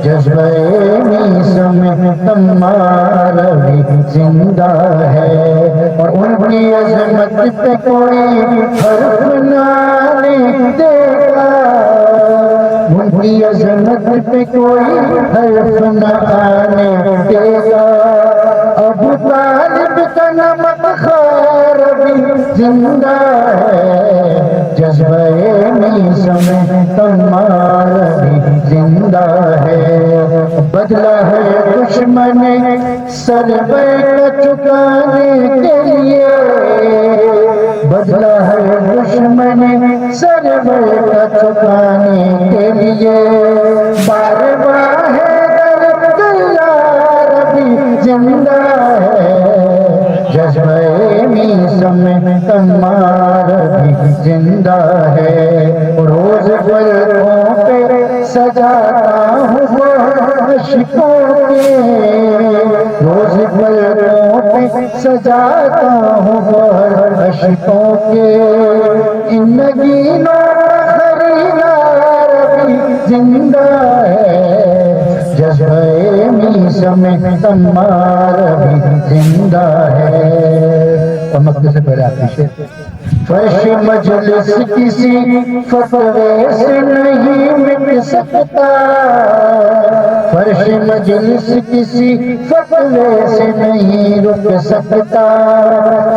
Speaker 5: جذبہ میثم تمہارا بھی زندہ ہے، اور ان کی عظمت پہ کوئی حرف نہ دے گا، ان کی عظمت پہ کوئی حرف نہ آنے دے گا، ابو طالب کا نمک خار بھی زندہ ہے، جذبہ میثم تمہارا بھی زندہ ہے، بدلہ ہے دشمن سر کا چکانے کے لیے، بدلہ ہے دشمن سر کا چکانے کے لیے، بار بار ہے درد یار بھی زندہ ہے، جذبہ میثم تمہارا بھی زندہ ہے، روز پلکوں پہ سجاتا ہوں عاشقوں کے، روز پلکوں پہ سجاتا ہوں عاشقوں کے، ان نگینوں کا خریدار بھی زندہ ہے، جذبہ میثم تمہارا بھی زندہ ہے، اور مقدس سے پہلے آپ پیچھے، فرش مجلس کسی فتوے سے نہیں مٹ سکتا، فرش مجلس کسی فتوے سے نہیں رک سکتا،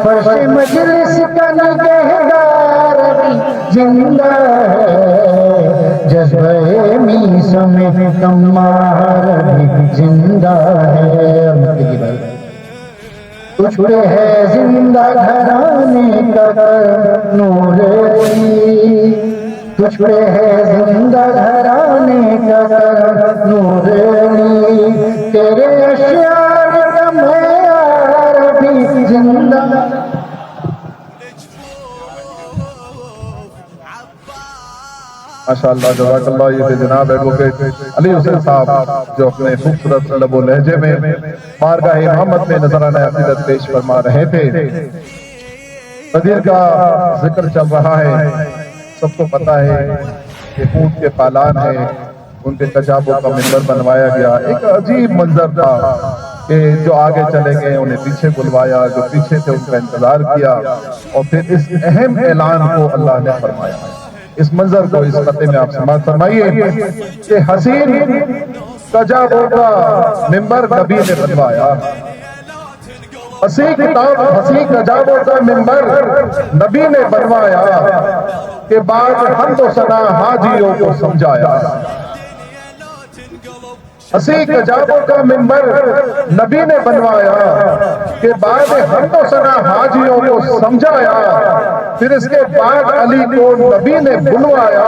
Speaker 5: فرش مجلس کا نگہدار بھی زندہ ہے، جذبہ میثم تمہارا بھی زندہ ہے، تجھ پہ ہے زندہ گھرانے کا نور علی، تجھ پہ ہے زندہ گھرانے کا نور علی، تیرے اشعار کا معیار بھی زندہ،
Speaker 1: ماشاءاللہ جزاک اللہ، یہ تھے جناب ایڈوکیٹ علی حسین صاحب جو اپنے خوبصورت لب و لہجے میں بارگاہ محمد میں نذرانہ عقیدت پیش فرما رہے تھے۔ بدیر کا ذکر چل رہا ہے، سب کو پتہ ہے کہ اونٹ کے پالان ہیں، ان کے کچابوں کا منبر بنوایا گیا، ایک عجیب منظر تھا کہ جو آگے چلے گئے انہیں پیچھے بلوایا، جو پیچھے تھے ان کا انتظار کیا، اور پھر اس اہم اعلان کو اللہ نے فرمایا۔ اس منظر کو اس خطے میں آپ سماعت فرمائیے کہ حسین کجابوں کا منبر نبی نے بنوایا، حسین کجابوں کا منبر نبی نے بنوایا، کہ بعد حمد و ثنا حاجیوں کو سمجھایا، حسین کجابوں کا منبر نبی نے بنوایا، کہ بعد حمد و ثنا حاجیوں کو سمجھایا، پھر اس کے بعد علی کو نبی نے بلوایا،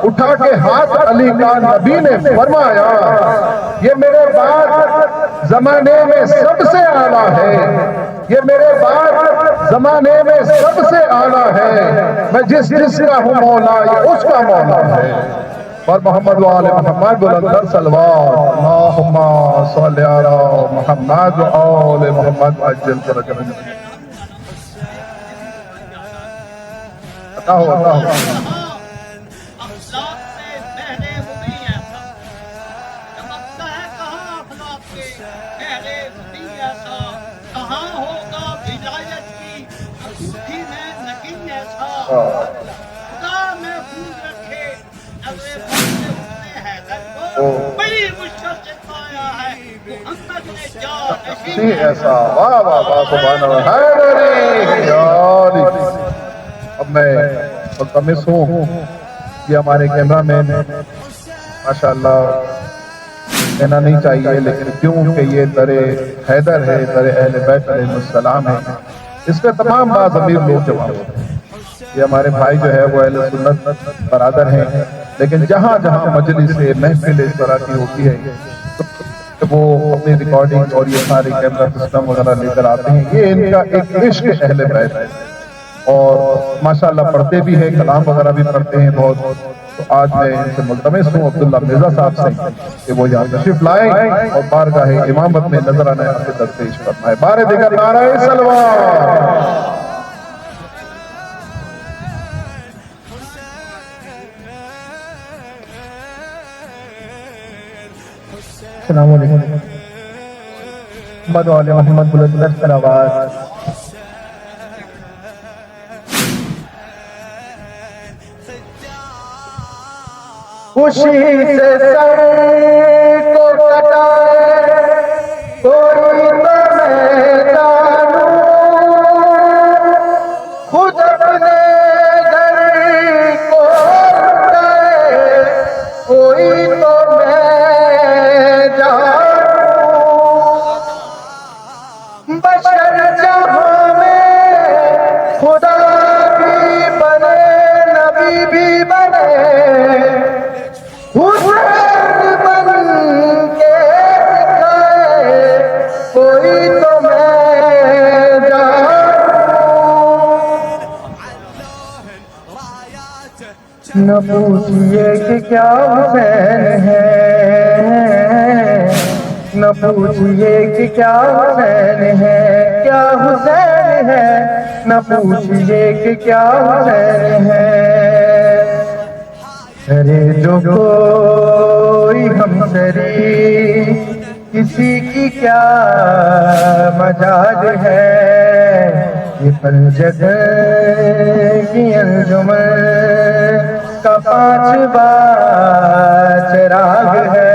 Speaker 1: اٹھا کے ہاتھ علی کا نبی نے فرمایا، یہ میرے بعد زمانے میں سب سے اعلیٰ ہے، یہ میرے بعد زمانے میں سب سے اعلیٰ ہے، میں جس کا ہوں مولا یہ اس کا مولا ہے، اور محمد و آل محمد بلندر صلوات، اللہم صلی علی محمد و آل محمد عجل فرجہم۔ عطا ہو ایسا واہ واہ واہ سبحان اللہ، حیدری یاری۔ اب میں ملتمس ہوں کہ ہمارے کیمرہ مین ماشاءاللہ کہنا نہیں چاہیے لیکن کیوں کہ یہ در حیدر ہے، در اہل بیت علیہ السلام ہے، اس پہ تمام باضمیر لوگ جواب ہوتے ہیں۔ یہ ہمارے بھائی جو ہے وہ اہل سنت برادر ہیں، لیکن جہاں جہاں مجلس سے محفل اس طرح کی ہوتی ہے تو وہ اپنی ریکارڈنگ اور یہ سارے کیمرہ سسٹم وغیرہ لے کر آتے ہیں. یہ ان کا ایک عشق اہل بیت ہے اور ماشاءاللہ پڑھتے بھی ہیں، کلام وغیرہ بھی پڑھتے ہیں بہت. تو آج میں ان سے ملتمس ہوں عبداللہ مرزا صاحب سے کہ وہ یہاں تشریف لائیں اور بارگاہ امامت میں نظرانہ عقیدت پیش فرمائیں. بار دیگر نعرہ سلوات.
Speaker 5: السلام علیکم. محمد وعلی محمد بلند صلوات. خوشی سے سر کو کٹائے کوئی تو میں جانوں، خود اپنے گھر کو لٹائے کوئی تو میں جانوں. بشر جہاں میں خدا بھی بنے نبی بھی بنے، حسین بن کے دکھائے کوئی تو میں جانوں. نہ پوچھئے کہ کیا حسین ہے، نہ پوچھئے کہ کیا حسین ہے، کیا حسین ہے، نہ پوچھئے کہ کیا حسین ہے. ارے جو کوئی ہمسری کسی کی کیا مجال ہے، یہ پنجگ کی انجمن کا 5واں چراغ ہے.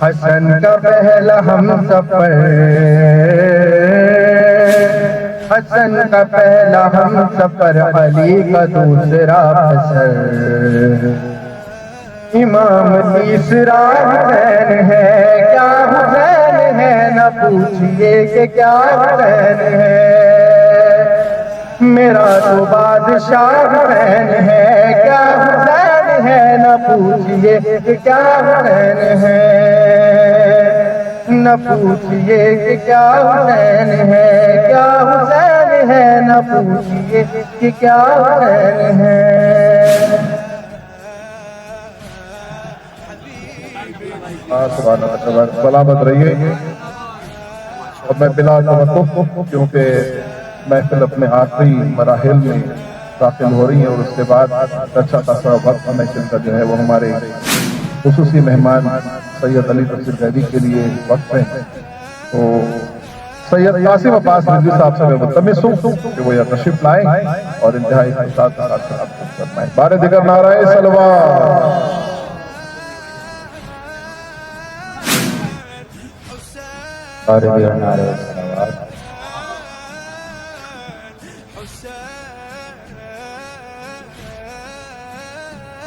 Speaker 5: حسن کا پہلا ہم سفر، حسن کا پہلا ہم سفر، علی کا دوسرا اثر، امام تیسرا حسین ہے. کیا حسین ہے، نہ پوچھئے کہ کیا حسین ہے. میرا تو بادشاہ حسین ہے، کیا حسین ہے، نہ پوچھئے کہ کیا حسین ہے. نہ پوچھئے کہ کیا حسین ہے، کیا حسین ہے، نہ پوچھئے کہ کیا حسین ہے.
Speaker 1: سلامت رہیے. اور میں بلا توقف کیونکہ محفل اپنے آخری مراحل میں داخل ہو رہی ہے اور اس کے بعد اچھا خاصا وقت محفل کا جو ہے وہ ہمارے خصوصی مہمان سید علی تفسیر قیدی کے لیے وقت ہے. تو سید قاسم عباس رضوی صاحب سے میں ملتمس ہوں کہ وہ یہاں تشریف لائیں اور انتہائی خدمات کے ساتھ خطاب فرمائیں. بار دیگر نعرہ سلوات.
Speaker 6: بار دیگر نعرہ سلوات.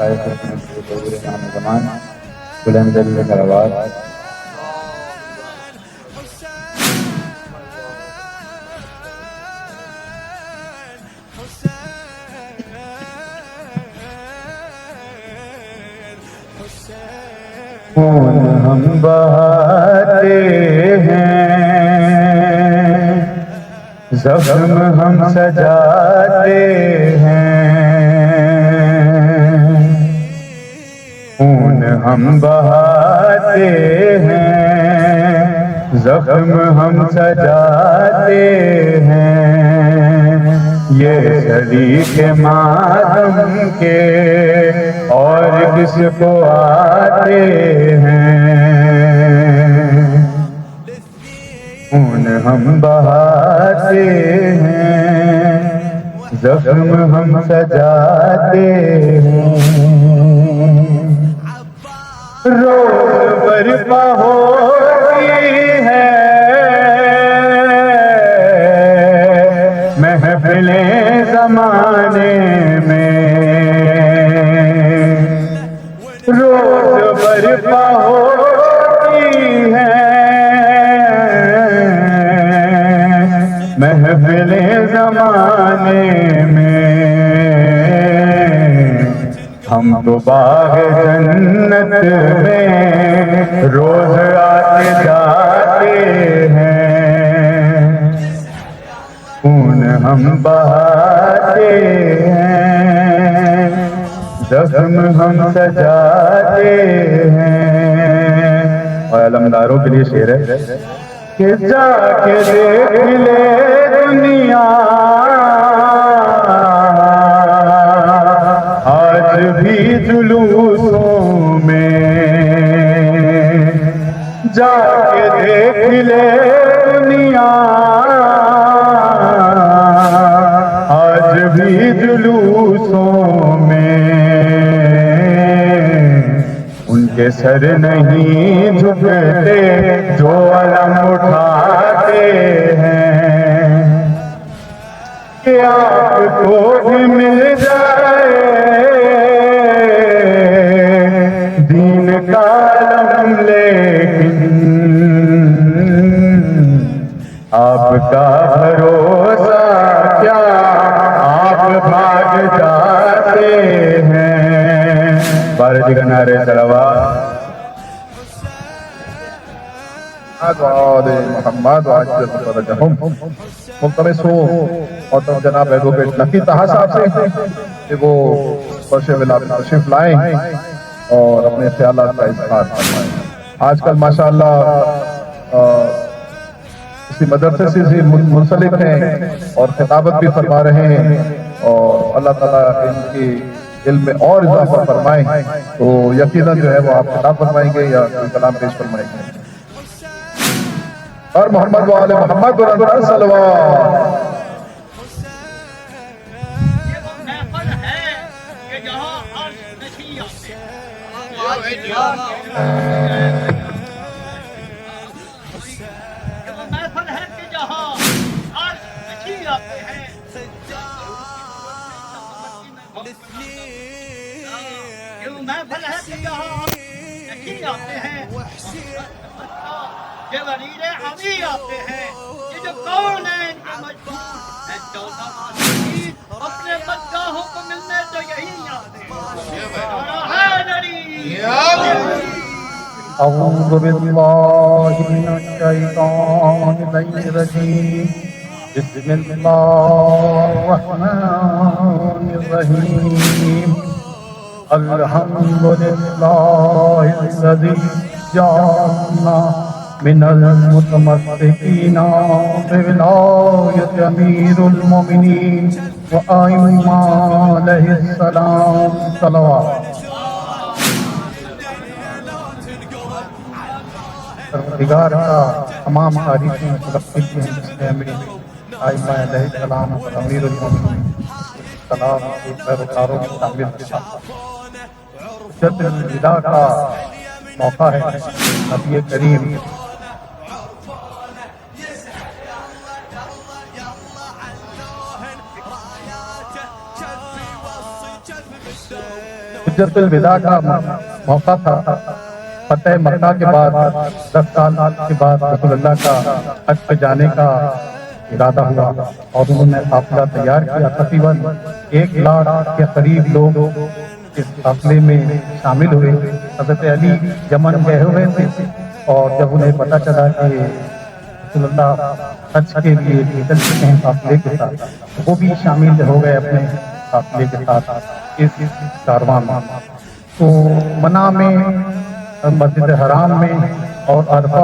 Speaker 6: امام زمان بلند صلوات. خون ہم بہاتے ہیں، زخم ہم سجاتے ہیں. خون ہم بہاتے ہیں، زخم ہم سجاتے ہیں. یہ سڑی کے ماتم کے اور کس کو آتے ہیں. خون ہم بہاتے ہیں، زخم ہم سجاتے ہیں. روز برپا ہوتی ہے محفلیں زمانے میں، روز برپا ہوتی ہے محفل زمانے میں ہم تو باغ جنت میں روز آتے جاتے ہیں، خون ہم بہاتے ہیں، زخم ہم سجاتے ہیں۔ اور علمداروں کے لیے شعر ہے کہ جا کے دیکھ لے دنیا آج بھی جلوسوں میں، جا کے دیکھ لے دنیا آج بھی جلوسوں میں، ان کے سر نہیں جھکتے جو علم اٹھاتے ہیں، کہ آپ کو بھی مل جائے دین کا علم، لیکن آپ کا بھروسہ کیا، آپ بھاگ جاتے ہیں۔ بارہ جی کا نعرہ صلوات۔
Speaker 1: محمد ملتمس ہوں اور تب جناب ایڈوکیٹ لکی طہا صاحب سے کہ وہ فرش ولایت میں تشریف لائیں اور اپنے خیالات کا اظہار فرمائیں۔ آج کل ماشاءاللہ اسی مدرسے سے منسلک ہیں اور خطابت بھی فرما رہے ہیں، اور اللہ تعالیٰ ان کی علم میں اور اضافہ فرمائیں، تو یقیناً جو ہے وہ آپ خطاب فرمائیں گے یا کوئی کلام پیش فرمائیں گے۔ اور محمد و آل محمد و رضوان صلوات۔
Speaker 2: یہ غریب عمی آتے ہیں، یہ جو کون ہے ان کے مجبور ہے، 14 آدمی اپنے بدگاہوں کو ملنے تو یہی آتے ہیں۔
Speaker 5: اعوذ باللہ من الشیطان الرجیم، بسم اللہ الرحمن الرحیم، الحمد للہ الذی جعلنا من المتمسکین بولایت امیر المومنین وائمہ علیہ السلام۔ صلوات۔ پروردگار کا تمام تعریفیں متوقف ہیں جس نے ہمیں ائمہ علیہ السلام اور امیر المومنین سلام کے پیروکاروں میں شامل کیا۔ حجۃ الوداع کا موقع ہے، نبی کریم حجۃ الوداع کا موقع تھا۔ فتح مکہ کے بعد 10 سال کے بعد رسول اللہ کا حج پہ جانے کا ارادہ ہوا اور انہوں نے قافلہ تیار کیا۔ تقریباً 1 لاکھ کے قریب لوگ اس قافلے میں شامل ہوئے۔ حضرت علی یمن گئے ہوئے تھے اور جب انہیں پتہ چلا کہ رسول اللہ حج کے لیے نکل چکے ہیں قافلے کے ساتھ، وہ بھی شامل ہو گئے اپنے قافلے کے ساتھ اس کاروان میں۔ تو منع میں، مسجد حرام میں اور عرفہ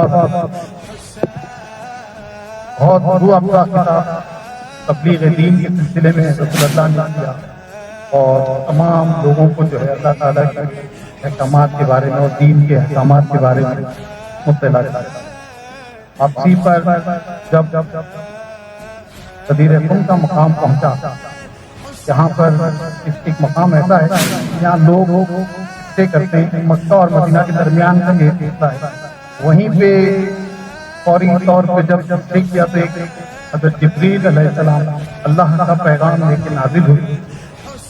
Speaker 5: بہت روح افزا خطاب تبلیغ دین کے سلسلے میں رسول اللہ نے کیا اور تمام لوگوں کو جو ہے اللہ تعالیٰ کے احکامات کے بارے میں اور دین کے احکامات کے بارے میں مطلع کیا۔ واپسی پر جب صدر خم کا مقام پہنچا، یہاں پر ایک مقام ایسا ہے جہاں لوگ طے کرتے ہیں، مکہ اور مدینہ کے درمیان کا یہ حصہ ہے، وہیں پہ فوری طور پہ جب طے کیا تو ایک حضرت جبریل علیہ السلام اللہ کا پیغام لے کے نازل ہوئی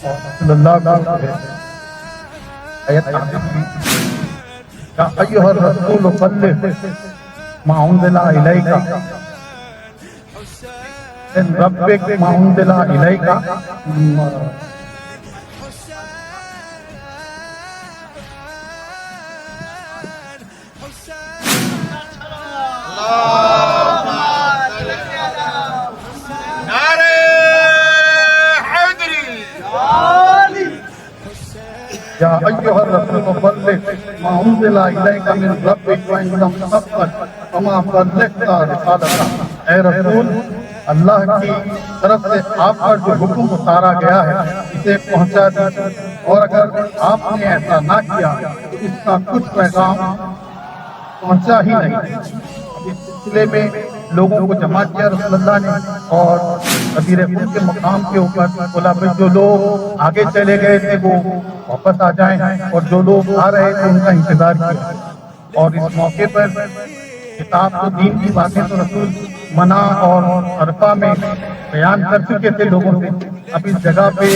Speaker 5: اور رسول اللہ کا آیت نازل ہوئی، یا ایھا الرسول بلغ ما انزل الیک من ربک ما انزل الیک یا ایھا الرسول بلغ ما انزل الیک من ربک وان لم تفعل فما بلغت رسالتہ. اے رسول، اللہ کی طرف سے آپ پر جو حکم اتارا گیا ہے اسے پہنچا دیجیے، اور اگر آپ نے ایسا نہ کیا تو اس کا کچھ پیغام پہنچا ہی نہیں. اس سلسلے میں لوگوں کو جمع کیا رسول اللہ نے، اور غدیر خود کے مقام کے اوپر بولا بھائی جو لوگ آگے چلے گئے تھے وہ واپس آ جائیں، اور جو لوگ آ رہے تھے ان کا انتظار کیا. اور اس موقع پر کتاب و دین کی باتیں تو رسول منع اور عرفہ میں بیان کر چکے تھے لوگوں سے. اب اس جگہ پہ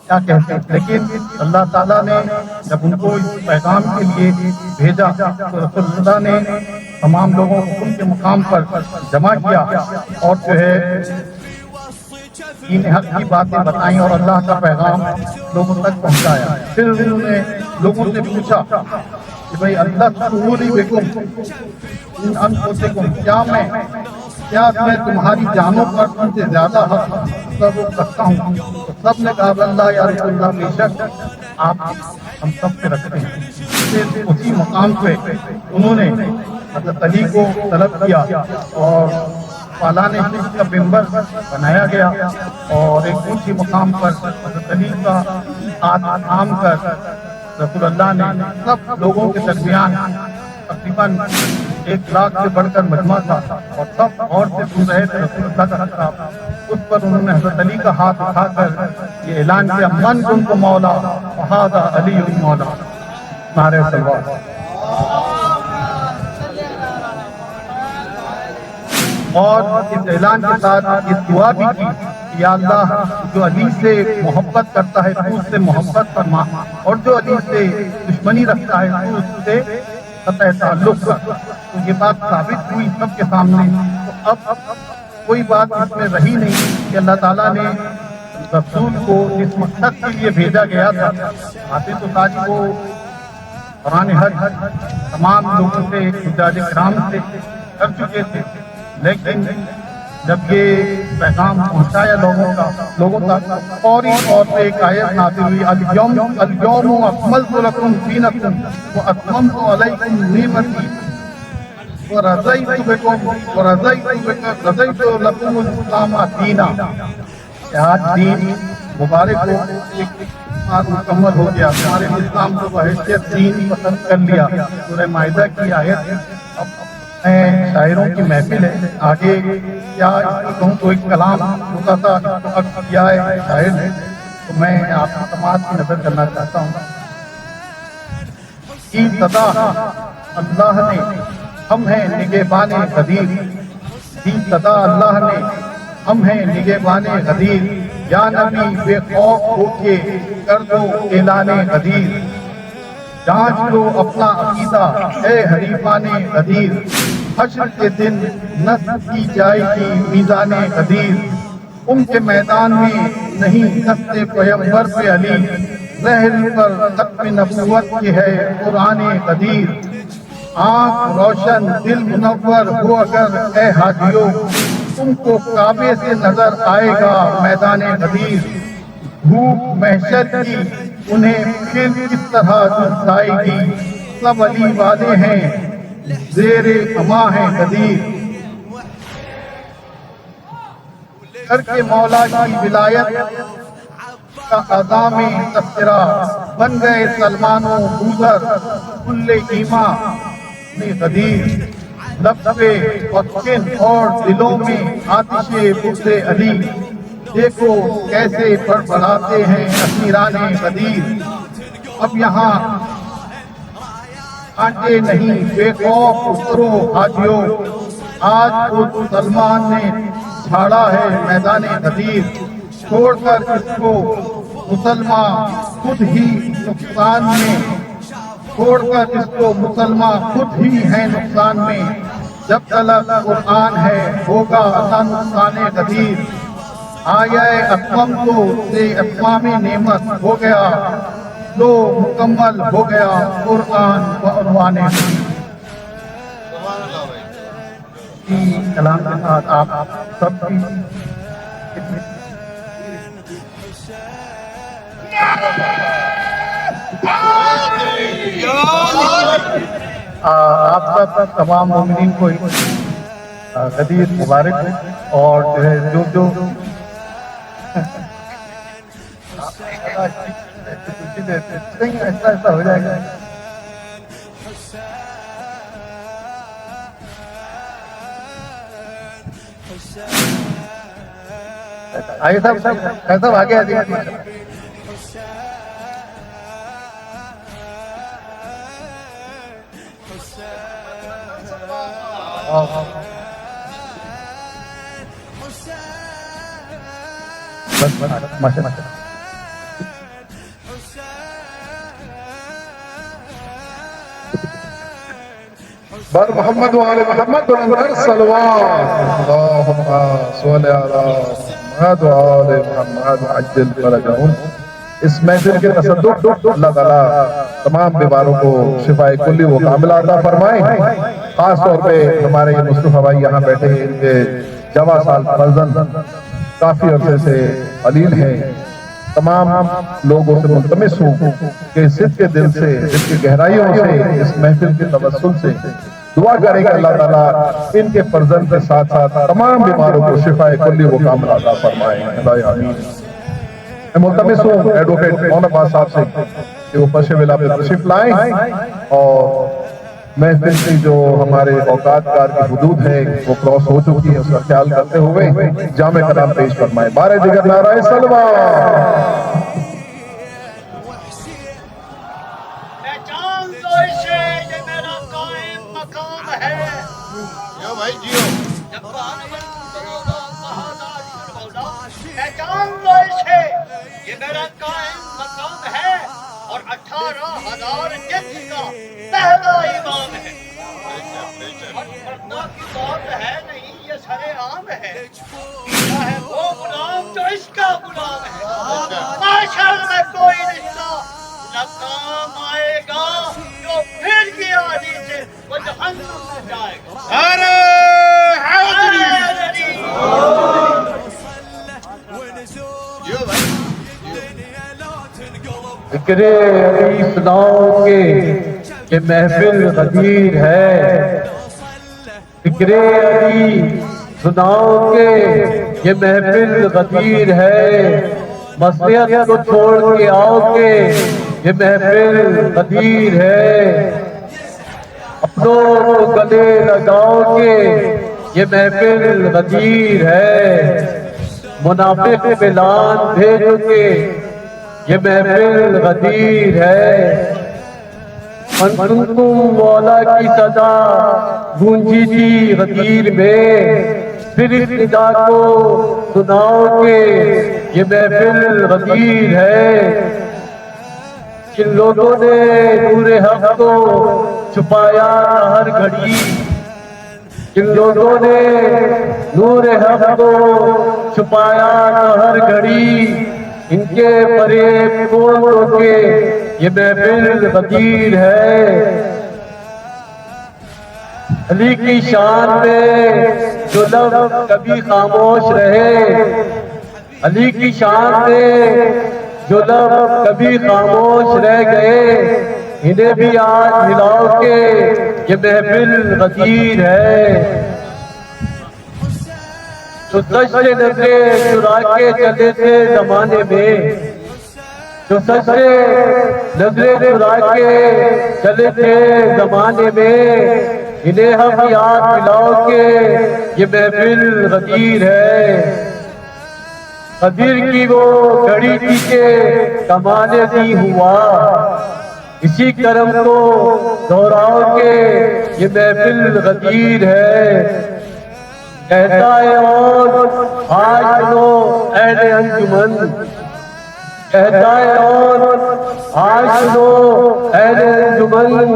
Speaker 5: کیا کہتے ہیں، لیکن اللہ تعالیٰ نے جب ان کو اس پیغام کے لیے بھیجا تو رسول اللہ نے تمام لوگوں کو ان کے مقام پر جمع کیا اور جو ہے دین حق کی باتیں بتائیں اور اللہ کا پیغام لوگوں تک پہنچایا. پھر انہوں نے لوگوں سے پوچھا کہ بھئی اللہ تعالی بکم ان انفسکم، کیا میں تمہاری جانوں پر تم سے زیادہ حق تصرف رکھتا ہوں؟ تو سب نے کہا اللہ یا رسول اللہ، بے شک آپ ہم سب سے رکھتے ہیں. پھر اسی مقام پہ انہوں نے حضرت علی کو طلب کیا اور پالانے کا ممبر بنایا گیا، اور ایک اونچی مقام پر حضرت علی کا ہاتھ تھام کر رسول اللہ نے سب لوگوں کے درمیان تقریباً 1,00,000 سے بڑھ کر مجمع تھا اور سب اور سے سن رہے تھے رسول اللہ کا خطاب. اس پر انہوں نے حضرت علی کا ہاتھ اٹھا کر یہ اعلان کیا، من کنت مولا فہذا علی مولا. نعرہ تکبیر. اور اس اعلان کے ساتھ اس دعا بھی کی، یا اللہ جو علی سے محبت کرتا ہے تو اس سے محبت فرما، اور جو علی سے دشمنی رکھتا ہے تو اس سے قطع تعلق کر. تو یہ بات ثابت ہوئی سب کے سامنے. تو اب کوئی بات اس میں رہی نہیں کہ اللہ تعالیٰ نے رسول کو جس مقصد کے لیے بھیجا گیا تھا، حافظ و تاج کو قرآن حج تمام لوگوں سے حجاج کرام سے کر چکے تھے، لیکن جب یہ پیغام پہنچایا لوگوں تک، فوری طور پہ ایک آیت نازل ہوئی، اليوم اکملت لکم دینکم واتممت علیکم نعمتی ورضیت لکم الاسلام دینا. آج دین مبارک ہو، ایک مکمل ہو گیا، ہمارے اسلام کو بحیثیت دین پسند کر لیا. سورہ مائدہ کی آیت. اب میں شاعروں کی محفل ہے، آگے کیا کہوں تو ایک کلام ہوتا تھا کیا ہے شاعر نے، تو میں آپ کی سماعت کی نظر کرنا چاہتا ہوں. کی صدا اللہ نے، ہم ہیں نگہبان غدیر. کی صدا اللہ نے، ہم ہیں نگہبان غدیر. یا نبی بے خوف ہو کے کر دو اعلان غدیر. جانچ لو اپنا عقیدہ اے حریفان غدیر. حشر کے دن نصب کی جائے گی میزان غدیر. ان کے میدان میں نہیں دست پیغمبر پہ علی. زہر پر ختم نبوت کی ہے قرآن قدیر. آنکھ روشن دل منور ہو اگر اے حاجیو، تم کو کعبے سے نظر آئے گا میدان غدیر. بھوک محشر کی انہیں پھر کس طرح جھلسائے گی. سب علی والے ہیں زیر اما ہیں غدیر. کر کے مولا کی ولایت کا اعظام تذکرہ، بن گئے سلمان و بوذر کل ایمان غدیر. لب پہ وطن اور دلوں میں آتش بغض علی. دیکھو کیسے بڑھاتے ہیں اسیران غدیر. اب یہاں آنٹے نہیں بے خوف اترو حاجیو. آج خود سلمان نے چھاڑا ہے میدان غدیر. چھوڑ کر اس کو مسلمان خود ہی نقصان میں. چھوڑ کر اس کو مسلمان خود ہی ہے نقصان میں. جب تلک قرآن ہے ہوگا نہ نقصان غدیر، آیا اقوام تو سے اقوام نعمت ہو گیا، لو مکمل ہو گیا قرآن و عنوان غدیر۔ کلام کے ساتھ آپ سب کی آپ سب تمام مومنین کو غدیر مبارک ہو، اور جو ہے جو ایسا ہو جائے گا۔ آئیے صاحب کیسا آگے آگے ماشاء اللہ۔
Speaker 1: بر محمد وآل محمد بلندر صلوات اللہم صلی علی محمد وآل محمد عجل فرجہم۔ اس محفل کے تصدق اللہ تعالیٰ تمام بیماروں کو شفاء کلی و کاملہ عطا فرمائیں۔ خاص طور پہ ہمارے یہ مصطفیٰ بھائی یہاں بیٹھے ہیں، ان کے جواں سال فرزند کافی عرصے سے علیل ہیں۔ تمام لوگوں سے ملتمس ہوں کہ صدق کے دل سے، دل کی گہرائیوں سے، اس محفل کے توسل سے دعا کریں کہ اللہ تعالیٰ ان کے فرزند کے ساتھ ساتھ تمام بیماروں کو شفاء کلی و کاملہ عطا فرمائیں۔ اللہ آمین۔ میں ملتمس ہوں ایڈوکیٹ مولانا عباس صاحب سے کہ وہ فرش ولا پہ تشریف لائیں اور محفل کی جو ہمارے اوقات کار کی حدود ہے وہ کراس ہو چکی ہے، اس کا خیال کرتے ہوئے جامع کلام پیش فرمائیں۔ بارے دیگر نعرہ سلوات۔
Speaker 2: پہچان لو اسے، یہ میرا قائم مقام ہے۔
Speaker 6: جیو بھائی جیو۔
Speaker 2: پہچان لو اسے، یہ میرا قائم مقام ہے، اور 18,000 جنس کا پہلا امام ہے۔ اور پردہ کی بات ہے نہیں، یہ سرے عام ہے۔ چاہے وہ غلام جو اس کا غلام ہے، معاشر میں کوئی رشتہ نہ کام آئے گا، جو پھر کی آدھی سے وہ جہنم میں جائے گا۔
Speaker 6: ارے
Speaker 2: حیدری!
Speaker 6: جیو بھائی۔
Speaker 2: ذکر علی سناؤ کہ یہ محفل غدیر ہے، ذکر علی سناؤ کہ یہ محفل غدیر ہے، مسیحت کو چھوڑ کے آؤ کہ یہ محفل غدیر ہے، اپنوں کو گلے لگاؤ کہ یہ محفل غدیر ہے، منافق اعلان بھیجو کہ یہ محفل غدیر ہے، تم مولا کی صدا گونجی تھی غدیر میں، پھر اس ندا کو سناؤ کہ یہ محفل غدیر ہے، جن لوگوں نے نور حق کو چھپایا ہر گھڑی، جن لوگوں نے نور حق کو چھپایا ہر گھڑی، ان کے فریب کھول دو کہ یہ محفل غدیر ہے، علی کی شان میں جو لب کبھی خاموش رہے، علی کی شان میں جو لب کبھی خاموش رہ گئے، انہیں بھی آج ملاؤ کہ یہ محفل غدیر ہے، جو سچ سے نظریں چرا کے چلے تھے زمانے میں، جو سچ سے نظریں چرا کے چلے تھے زمانے میں، انہیں ہم یاد ملاؤ کہ یہ محفل غدیر ہے، غدیر کی وہ گھڑی تھی کہ کمانے دی ہوا، اسی کرم کو دہراؤ کہ یہ محفل غدیر ہے، کہتا ہے اور آج سنو اہل انجمن، کہتا ہے اور آج سنو اہل انجمن،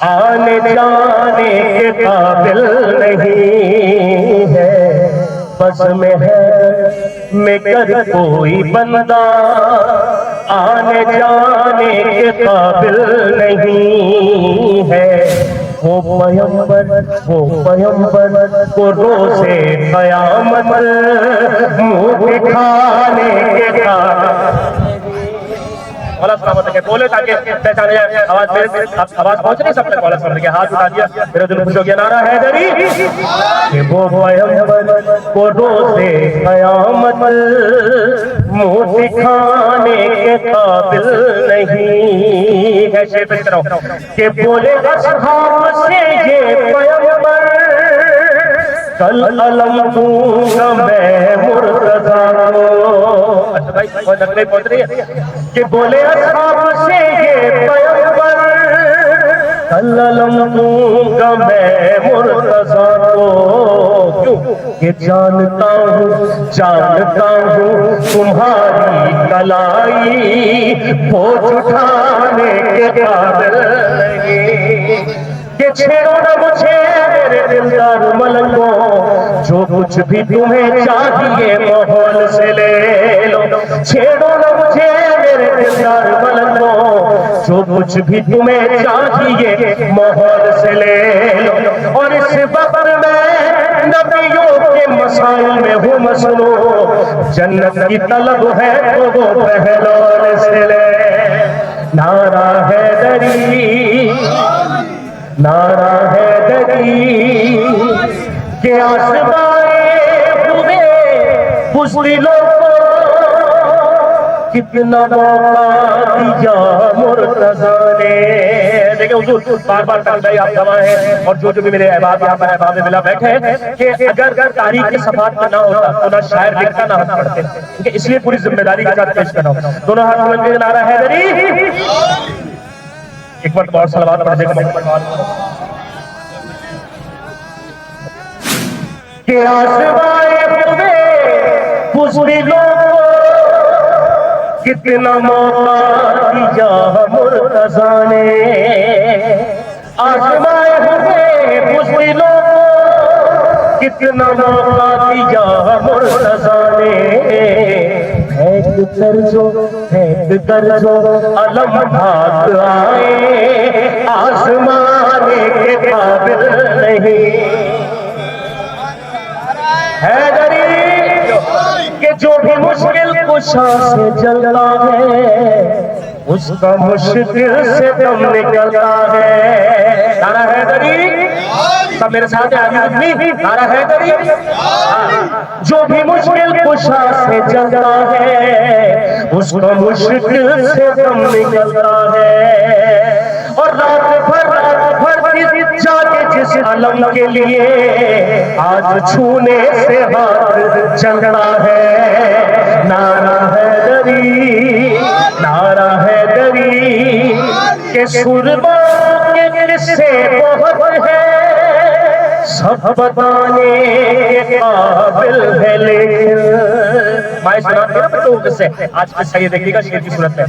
Speaker 2: آنے جانے کے قابل نہیں ہے، بس میں ہے میں کر کوئی بندہ آنے جانے کے قابل نہیں ہے۔ وہ پیغمبر کو روزے قیامت منہ دکھانے کے قابل مولا سلامت ہے، بولے تاکہ پہچانے جائے۔ آواز پہنچ نہیں سکتے، مولا سلامت کے ہاتھ اٹھا دیا، میرا دل خوش ہو گیا، نعرہ حیدری کہ وہ پیغمبر کو روزے قیامت منہ دکھانے کے قابل نہیں ہے۔ شیر پیش کرو کہ بولے اصحاب سے یہ پیغمبر کل علم دوں گا میں مرتضیٰ کو۔ اچھا بھائی بہت نقلیں پہنچ رہی ہے کہ بولے اصحاب سے یہ پیغمبر کل علم دوں گا میں مرتضیٰ کو۔ کیوں کہ جانتا ہوں تمہاری کلائی بوجھ اٹھانے کے قابل نہیں کہ چھیڑو نہ مجھے میرے دلدار ملنگوں، جو کچھ بھی تمہیں چاہیے ماحول سے لے لو۔ چھیڑو نہ مجھے میرے دلدار ملنگوں، جو کچھ بھی تمہیں چاہیے ماحول سے لے لو۔ اور اس وقت میں نبیوں کے مسائل میں ہوں مصروف، جنت کی طلب ہے تو وہ پہلوان سے لے۔ نعرہ حیدری، نعرہ حیدری کہ آسمائے ہوئے بزدلوں کو کتنا موقع دیا مرتضیٰ نے۔ دیکھیں حضور بار بار تقدیر آپ گواہ ہیں، اور جو بھی میرے احباب یہاں پر احباب ملا بیٹھے ہیں کہ اگر تاریخ کے صفحات میں نہ ہوتا تو نہ شاعر لکھتا نہ ہم پڑھتے، کہ اس لیے پوری ذمہ داری کے ساتھ پیش کر رہا ہوں۔ دونوں ہاتھ بلند کریں، نعرہ حیدری۔ ایک بار بہت صلوات پڑھ دے گا کہ آسمائے ہوئے بزدلوں کو کتنا موقع دیا مرتضیٰ نے۔ آسمائے ہوئے بزدلوں کو کتنا موقع دیا مرتضیٰ نے۔ پھینک کر جو علم بھاگ آئے آسمانے کے قابل نہیں۔ حیدری کہ جو بھی مشکل کشا سے چلتا ہے اس کا مشکل سے دم نکلتا ہے۔ نعرہ حیدری، سب میرے ساتھ آدمی، نعرہ حیدری۔ جو بھی مشکل کشا سے چلتا ہے اس کا مشکل سے دم نکلتا ہے۔ اور رات بھر جاگے جس علم کے لیے آج چھونے سے ہاتھ چلتا ہے۔ نعرہ حیدری، نعرہ حیدری کہ سرما کے قصے بہت ہے، سب بتانے کے قابل ہے، لیکن مائے سناتے ہیں بتاؤں قصے، آج قصہ یہ دیکھیے گا شیر کی صورت میں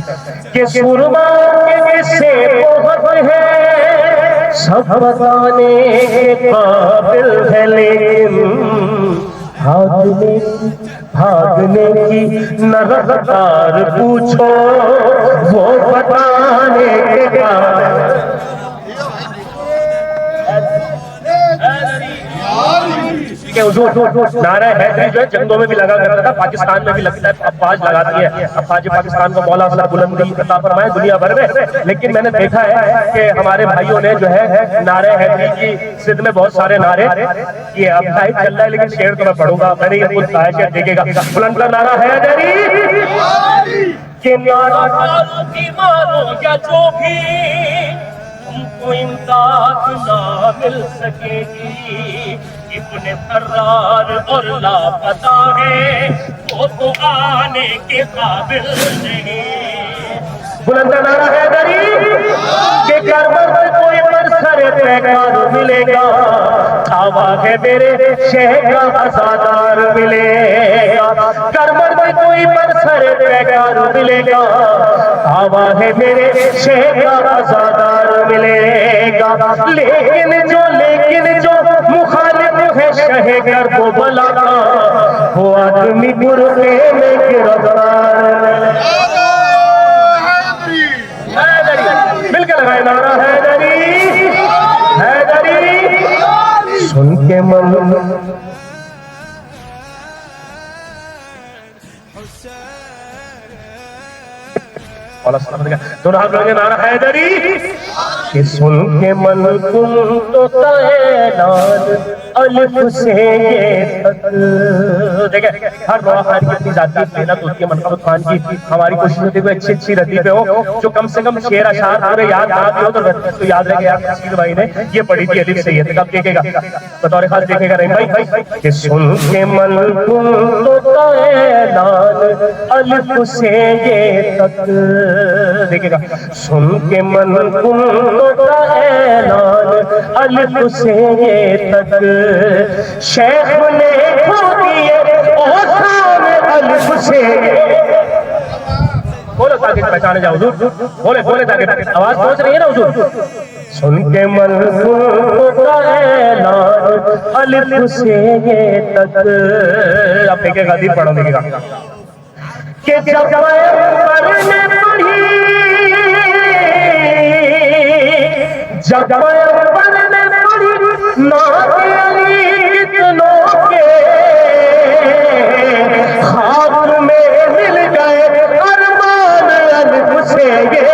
Speaker 2: کہ سرما کے قصے بہت ہے، سب بتانے کے قابل ہے، لیکن بھاگنے کی نہ رفتار پوچھو وہ بتانے کے قابل۔ حضور نعرہ حیدری جو ہے جنگوں میں بھی لگا کرتا تھا، پاکستان میں بھی لگتا ہے، افواج لگاتی ہے، افواج پاکستان کو مولا صلی بلندی عطا فرمائے دنیا بھر میں۔ لیکن میں نے دیکھا ہے کہ ہمارے بھائیوں نے جو ہے نعرہ حیدری کی ضد میں بہت سارے نعرے، یہ اب لائف چل رہا ہے لیکن شعر تو میں پڑھوں گا، میں نے یہ خود کہا ہے، دیکھے گا بلند کر نعرہ حیدری کہ نعرہ کی مارو یا جو بھی تم کو امداد نہ مل سکے گی، ابن فرار اور لاپتہ ہے وہ تو آنے کے قابل نہیں۔ بلند نعرہ حیدری کہ کربل میں کوئی برسر پیکار ملے گا، کھاوا ہے میرے شہر کا عزادار ملے گا۔ کربل میں کوئی برسر پیکار ملے گا، دعویٰ ہے میرے شیخ کا عزادار ملے گا، لیکن جو مخالف ہے شہ کرب و بلا کا، وہ آدمی برقعے میں گرفتار۔ مل کے لگائے نعرہ حیدری حیدری، سن کے من دونوں ہاتھ لگے نعرہ حیدری، کہ سن کے من کن تو تعینات الف سے یہ تک۔ دیکھیں ہر نوع خان کی اپنی ذاتی محنت ہوتی ہے، منقبت خان کی ہماری کوشش ہوتی ہے کوئی اچھی ردیفیں ہو جو کم سے کم شعر اشعار پورے یاد نہ بھی ہو تو یاد رہ گیا۔ تشکیل بھائی نے یہ پڑھی تھی الف سے یہ تک، اب دیکھے گا بطور خاص دیکھے گا رحیم بھائی، کہ سن کے من کن تو تعینات الف سے یہ تک، دیکھے گا سن کے من کن تو تعینات الف سے یہ تک، شیخ نے کھو دیے اوثان الف سے۔ بولو تاکہ پہچانے جاؤ حضور، بولے تاکہ آواز پہنچ رہی ہے نا حضور۔ سن کے من کن تو تعینات الف سے یہ تک، اب دیکھے گا دیپ پڑھو دیکھے گا، کہ جب پیغمبر نے پڑھی، جب پیغمبر نے پڑھی نعت علی کتنوں کے، خواب میں مل گئے ارمان الف سے یہ۔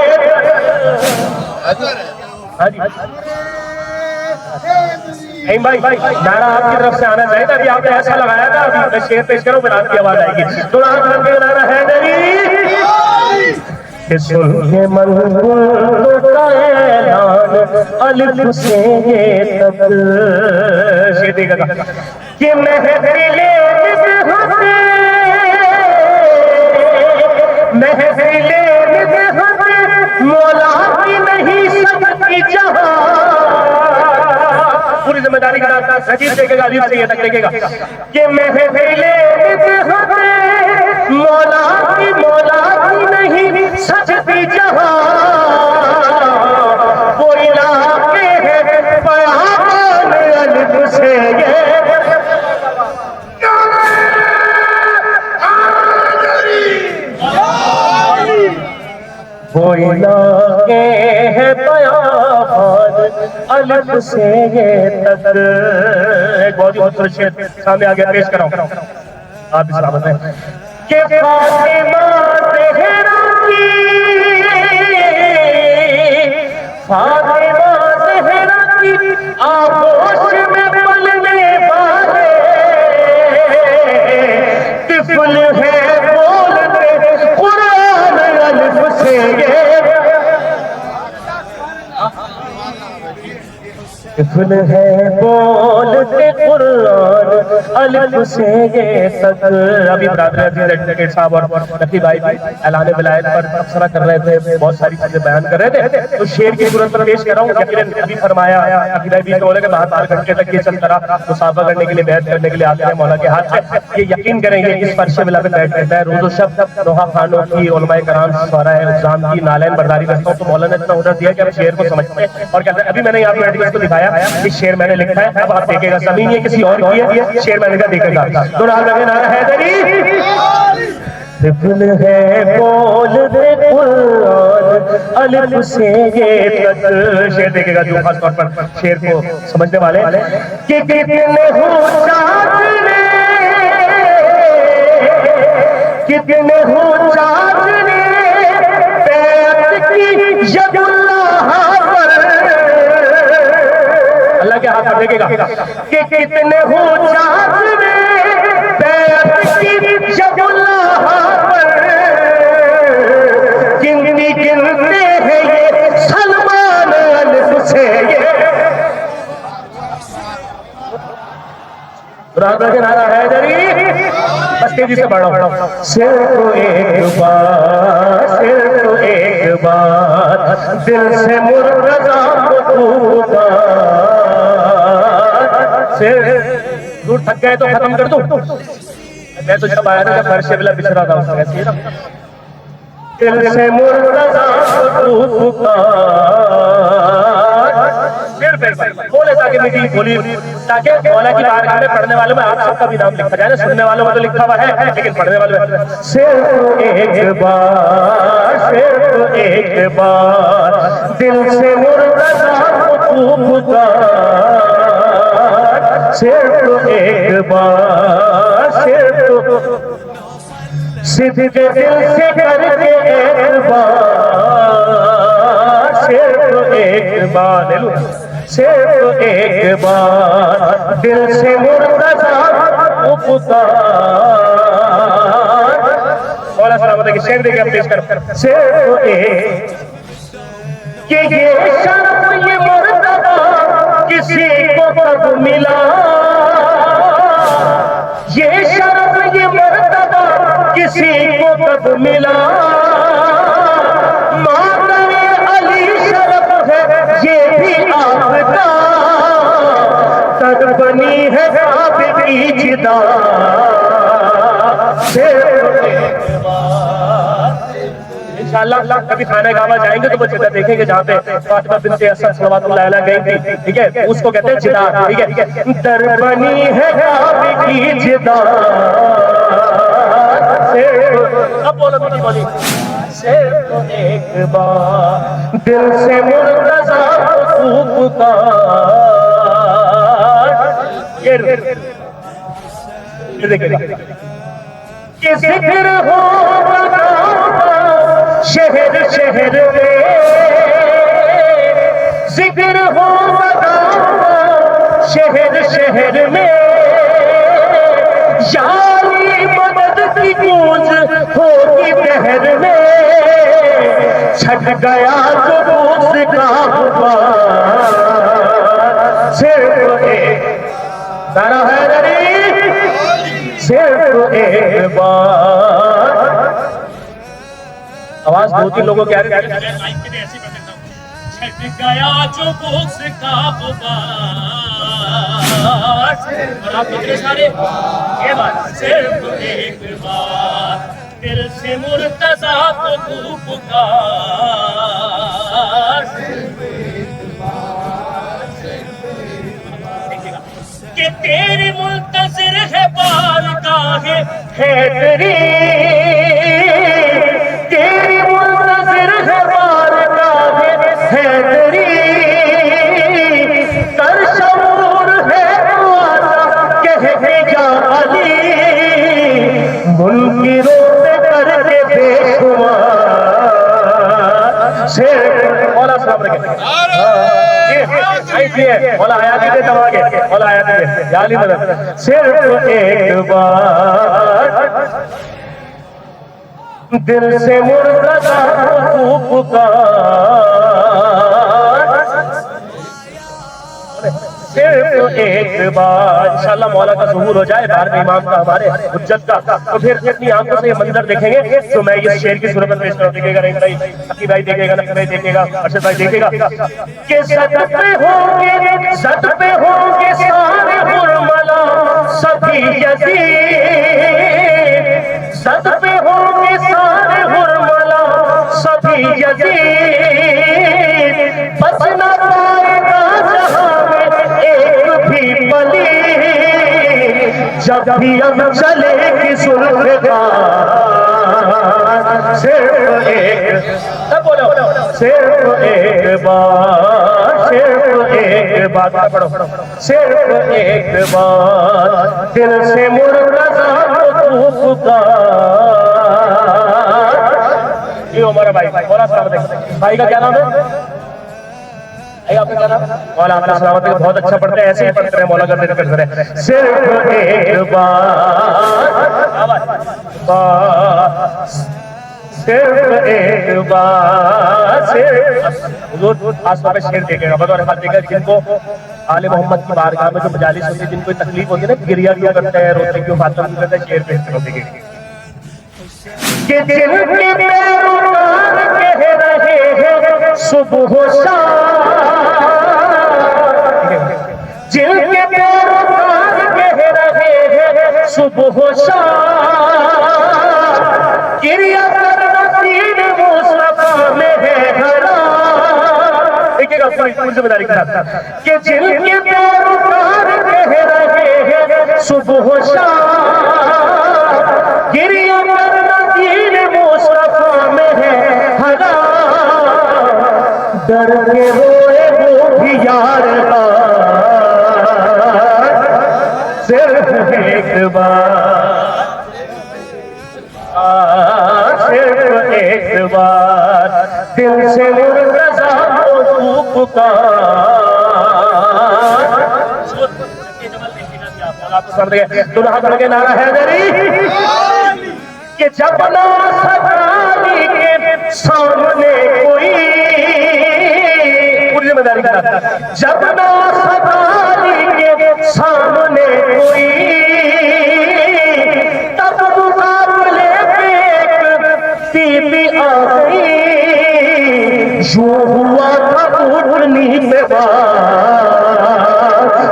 Speaker 2: بھائی نعرہ آپ کی طرف سے آنا چاہیے تھا، ابھی آپ نے ایسا لگایا تھا، ابھی میں شعر پیش کروں پھر آپ کی آواز آئے گی۔ تو نعرہ حیدری، کہ سن کے من کن تو تعینات الف سے یہ تک، شعر دیکھا تھا کہ محفل مدحت مولا کی نہیں سکتی جہاں، پوری ذمہ داری کا راستہ حدیث دیکھے گا، حدیث سے یہ تک دیکھے گا کہ محفل مدحت مولا کی نہیں سکتی جہاں، وہ علاقے ہے پیامان الف سے یہ۔ وہ علاقے ہے پیامان الف سے یہ تک۔ ایک بہت ہی خوبصورت شعر سامنے آگے پیش کراؤں، آپ بھی سلامت ہیں، کہ فاطمہ زہرا کی، فاطمہ زہرا کی آغوش میں پلنے والے طفل ہے بولتے قرآن الف سے یہ، طفل ہے بولتے قرآن الف سے یہ تک۔ ابھی برادر عزیز ایڈوکیٹ صاحب اور نقی بھائی اعلان ولایت پر تبصرہ کر رہے تھے، بہت ساری چیزیں بیان کر رہے تھے، تو شعر کی صورت پر پیش کر رہا ہوں۔ یقیناً ابھی فرمایا نقی بھائی بھی بولے کہ 72 گھنٹے تک یہ چلتا رہا، مصافحہ کرنے کے لیے بیعت کرنے کے لیے آتے ہیں مولا کے ہاتھ سے۔ یہ یقین کریں گے اس فرش ملا پہ بیٹھ کرتا ہے روز و شب، نوحہ خانوں کی، علماء کرام شعراء اعظام کی نالین برداری کرتا ہوں، تو مولا نے اتنا عہدہ دیا کہ ہم شعر کو سمجھتے ہیں اور کہتے ہیں۔ ابھی میں نے آپ کو کو دکھایا کہ شعر میں نے لکھا ہے، اب آپ دیکھے گا، زمین یہ کسی اور کی ہے، شعر میں نے کہا دیکھے گا۔ دونوں ہاتھ لگے نعرہ حیدری، طفل ہے بولتے قرآن الف سے یہ تک، شعر دیکھے گا جو خاص طور پر شعر کو سمجھنے والے، کہ کتنے ہو چاہتے، کتنے ہو چاہتے بیعت کی ید اللہ پر، اللہ کے ہاتھ پر دیکھے گا، کہ کتنے ہو چاہتے بیعت کی ید اللہ پر، گنتی گنتے ہیں یہ سلمان الف سے یہ۔ برادر کے نعرہ حیدری، بس تیزی سے بڑھو، صرف ایک بات دل سے مرتضی کو دور تھک گئے تو ختم کر دوں، میں تو جب آیا تھا جب فرش بلا بچھ رہا تھا اس ایسی ہے نا دل سے مرتضی کو پھر بولے تاکہ میٹھی بولی تاکہ مولا کی بارگاہ میں پڑھنے والوں میں آپ سب کا بھی نام لکھا جائے نا سننے والوں میں تو لکھا ہوا ہے لیکن پڑھنے والوں میں صرف ایک بار دل سے مرتضی کو پکار صرف ایک بار صرف دل سے کر کے ایک بار صرف ایک بار صرف ایک بار دل سے مرتضی کو پکار مولا سلامت کی شعر دیکھیں پیش کر صرف ایک کہ یہ شرف یہ مرتبہ کسی کو کب ملا یہ شرف یہ مرتبہ کسی کو کب ملا مادر علی شرف ہے یہ بھی آپ کا تر بنی ہے آپ کی جدا انشاءاللہ کبھی خانہ کعبہ جائیں گے تو وہ جدہ دیکھیں گے جہاں پہ فاطمہ بنت اسد صلوات اللہ علیہا گئی تھی ٹھیک ہے اس کو کہتے ہیں جدا ٹھیک ہے در بنی ہے کعبے کی جدا اب بولو میٹھی بولی صرف ایک بار دل سے مرتضی کو پکار یہ دیکھیں کہ ذکر ہو شہر شہر میں ذکر ہو شہر شہر میں یاری مدد کی گونج ہوگی بہر میں چھٹ گیا جو بوس کا غبار صرف ایک نعرہ حیدری صرف ایک بار آواز دو تین لوگوں کیا رہے ہیں چھٹ گیا جو بوس کا غبار اور آپ کتنے سارے یہ بات صرف ایک بار دل سے مرتضی کو پکار کہ تیری منتظر ہے بارگاہ حیدری تیری منتظر ہے بارگاہ حیدری کر شعور ہے کہہ جا علی منکروں سے کر کے بے شمار صرف مولا صاحب رکھے مولا حیاتی دے دماغے مولا حیاتی دے یا علی مدد صرف ایک بار دل سے مرتضی کو پکار صرف ایک بار انشاءاللہ مولا کا ظہور ہو جائے بار میں امام کا ہمارے حجت کا تو پھر اپنی آنکھوں سے یہ منظر دیکھیں گے تو میں یہ شعر کی صورت میں پیش کروں دیکھے گا رحیم بھائی حقی بھائی دیکھے گا نقی بھائی دیکھے گا ارشد بھائی دیکھے گا کہ صد پہ ہوں گے سارے حرملا سبھی یزید صد پہ ہوں گے سارے حرملا سبھی یزید بچ نہ پائے گا جہاں میں ایک بھی پلی جب بھی ہم چلے گی زلفقار صرف ایک صرف ایک بار پڑھو صرف ایک بار دل سے مرتضی کو پکار یہ ہمارا بھائی مولا صاحب دیکھتے بھائی کا کیا نام ہے آپ کا کیا نام ہے مولا آپ سلامت بہت اچھا پڑھتے ہیں ایسے ہی پڑھتے ہیں مولا کا ذکر کرتے ہیں صرف ایک بار صرف ایک بار حضور خاص طور پہ شعر دیکھے گا بطور خط دیکھا جن کو آل محمد کی بارگاہ میں جو مجالس ہوتی ہے جن کو تکلیف ہوتی ہے نا گریا کیوں کرتے ہیں روتے کیوں فاطمہ کیوں کرتے ہیں شعر پیش کرو دیکھیں کہ جن کے پیروکار کہہ رہے ہیں صبح و شام جن کے پیروکار کہہ رہے ہیں صبح و شام گریا کرنا دین مصطفیٰ میں ہے ہرا. دیکھئے گا پوری ذمہ داری کے ساتھ کہ جن کے پیروکار کہہ رہے ہیں صبح و شام گریا کرنا دین مصطفیٰ میں ہے ہرا. ڈر کے روئے وہ بھی یار کا صرف ایک بار، صرف ایک بار دل سے مرتضیٰ کو پکار. دلہا کر کے نعرہ حیدری کہ جب ناصحانی کے سامنے کوئی، پوری ذمہ داری کے ساتھ، جب ناصحانی کے سامنے کوئی تب مقابلے پہ ایک بیوی آ گئی. یوں ہوا تھا اٹھنی پہ بات،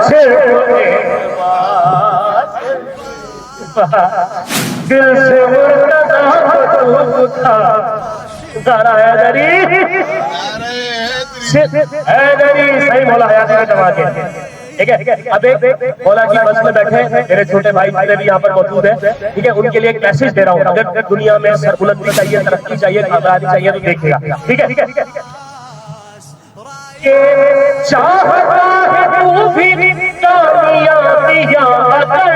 Speaker 2: صرف ایک بات دل سے مرتضیٰ کو تھا. نعرہ حیدری، حیدری صحیح مولا حیدری میں جمع کے. ٹھیک ہے، اب ایک مولا کی بس میں بیٹھے میرے چھوٹے بھائی جتنے بھی یہاں پر موجود ہیں، ٹھیک ہے، ان کے لیے ایک میسج دے رہا ہوں. اگر دنیا میں سربلندی چاہیے، ترقی چاہیے، کامیابی چاہیے تو دیکھے گا. ٹھیک ہے، کہ چاہتا ہے تو بھی کامیابیاں اگر،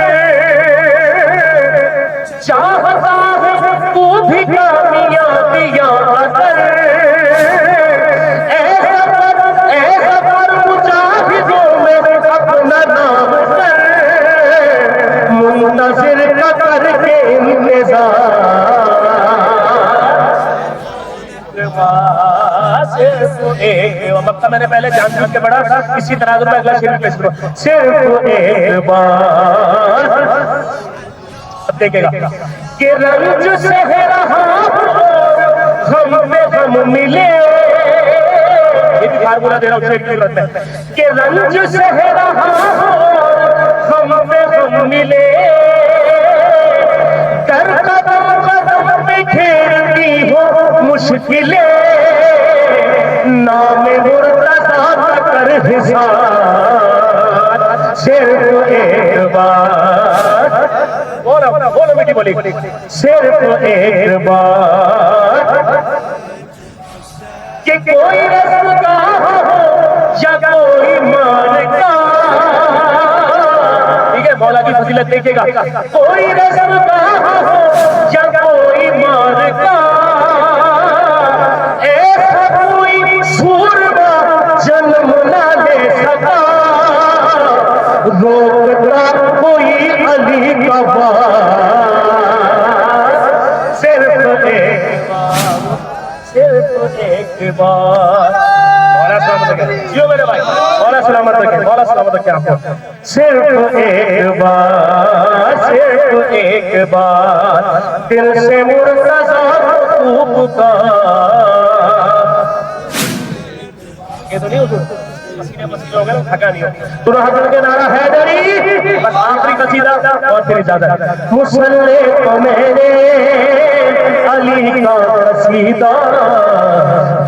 Speaker 2: چاہتا ہے تو بھی کامیابیاں اگر، ایسا پر مجاہدوں میں اپنا نام کر، منتظر کا کر کے مکہ میں نے پہلے جان سمجھ کے پڑھا، اسی طرح اگر میں اگلا شعر پیش کروں. صرف ایک بار، اب دیکھے گا کہ رنج سہ رہا غم پہ غم ملے. یہ بھی فارمولہ دے رہا ہوں شعر کی صورت میں کہ رنج سہ رہا غم پہ غم ملے. در قدم قدم پہ گھیرتی ہو مشکلیں، نام مرتضیٰ کا کر حساب. صرف ایک بار، بولو میٹھی بولی، صرف ایک بار کہ کوئی رسمگاہ ہو یا کوئی مانگاہ. ٹھیک ہے، مولا کی فضیلت دیکھے گا. کوئی رسمگاہ ہو یا کوئی مانگاہ، ایسا کوئی سورما جنم نہ لے سکا، روکتا کوئی علی کا بات. صرف ایک بار، صرف ایک بار. مولا سلامت رکھے جیو میرے بھائی، مولا سلامت رکھے، مولا سلامت رکھے آپ کو. صرف ایک بار، صرف ایک بار دل سے مرتضیٰ کو پکار. یہ تو نہیں حضور پسینے پسینے ہو گئے، تھکا نہیں ہو. تو حضرت کے نعرہ حیدری، بس آخری قصیدہ اور پھر اجازت. مسلح کو میں نے علی کا قصیدہ